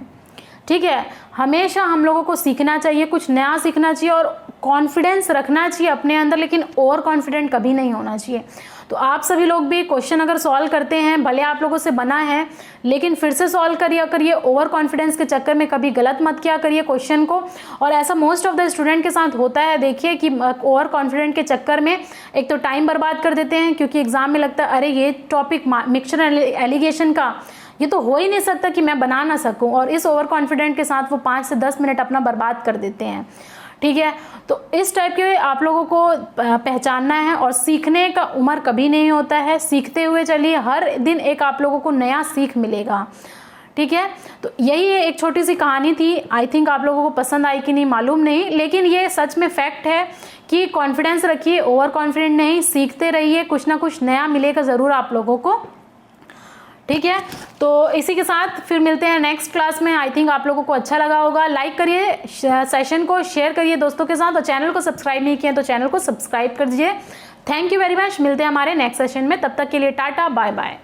ठीक है। हमेशा हम लोगों को सीखना चाहिए, कुछ नया सीखना चाहिए, और कॉन्फिडेंस रखना चाहिए अपने अंदर, लेकिन ओवर कॉन्फिडेंट कभी नहीं होना चाहिए। तो आप सभी लोग भी क्वेश्चन अगर सॉल्व करते हैं, भले आप लोगों से बना है, लेकिन फिर से सॉल्व करिए, ओवर कॉन्फिडेंस के चक्कर में कभी गलत मत किया करिए क्वेश्चन को। और ऐसा मोस्ट ऑफ द स्टूडेंट के साथ होता है, देखिए कि ओवर कॉन्फिडेंट के चक्कर में एक तो टाइम बर्बाद कर देते हैं, क्योंकि एग्जाम में लगता है अरे ये टॉपिक मिक्सचर एलिगेशन का ये तो हो ही नहीं सकता कि मैं बना ना सकूं, और इस ओवर कॉन्फिडेंट के साथ वो 5 से 10 मिनट अपना बर्बाद कर देते हैं, ठीक है। तो इस टाइप के आप लोगों को पहचानना है, और सीखने का उम्र कभी नहीं होता है, सीखते हुए चलिए, हर दिन एक आप लोगों को नया सीख मिलेगा, ठीक है। तो यही एक छोटी सी कहानी थी, आई थिंक आप लोगों को पसंद आई कि नहीं मालूम नहीं, लेकिन ये सच में फैक्ट है कि कॉन्फिडेंस रखिए, ओवर कॉन्फिडेंट नहीं, सीखते रहिए, कुछ ना कुछ नया मिलेगा ज़रूर आप लोगों को, ठीक है, तो इसी के साथ फिर मिलते हैं नेक्स्ट क्लास में। आई थिंक आप लोगों को अच्छा लगा होगा। लाइक करिए सेशन को, शेयर करिए दोस्तों के साथ, और चैनल को सब्सक्राइब नहीं किया तो चैनल को सब्सक्राइब कर दीजिए। Thank you very much. मिलते हैं हमारे नेक्स्ट सेशन में, तब तक के लिए टाटा बाय बाय।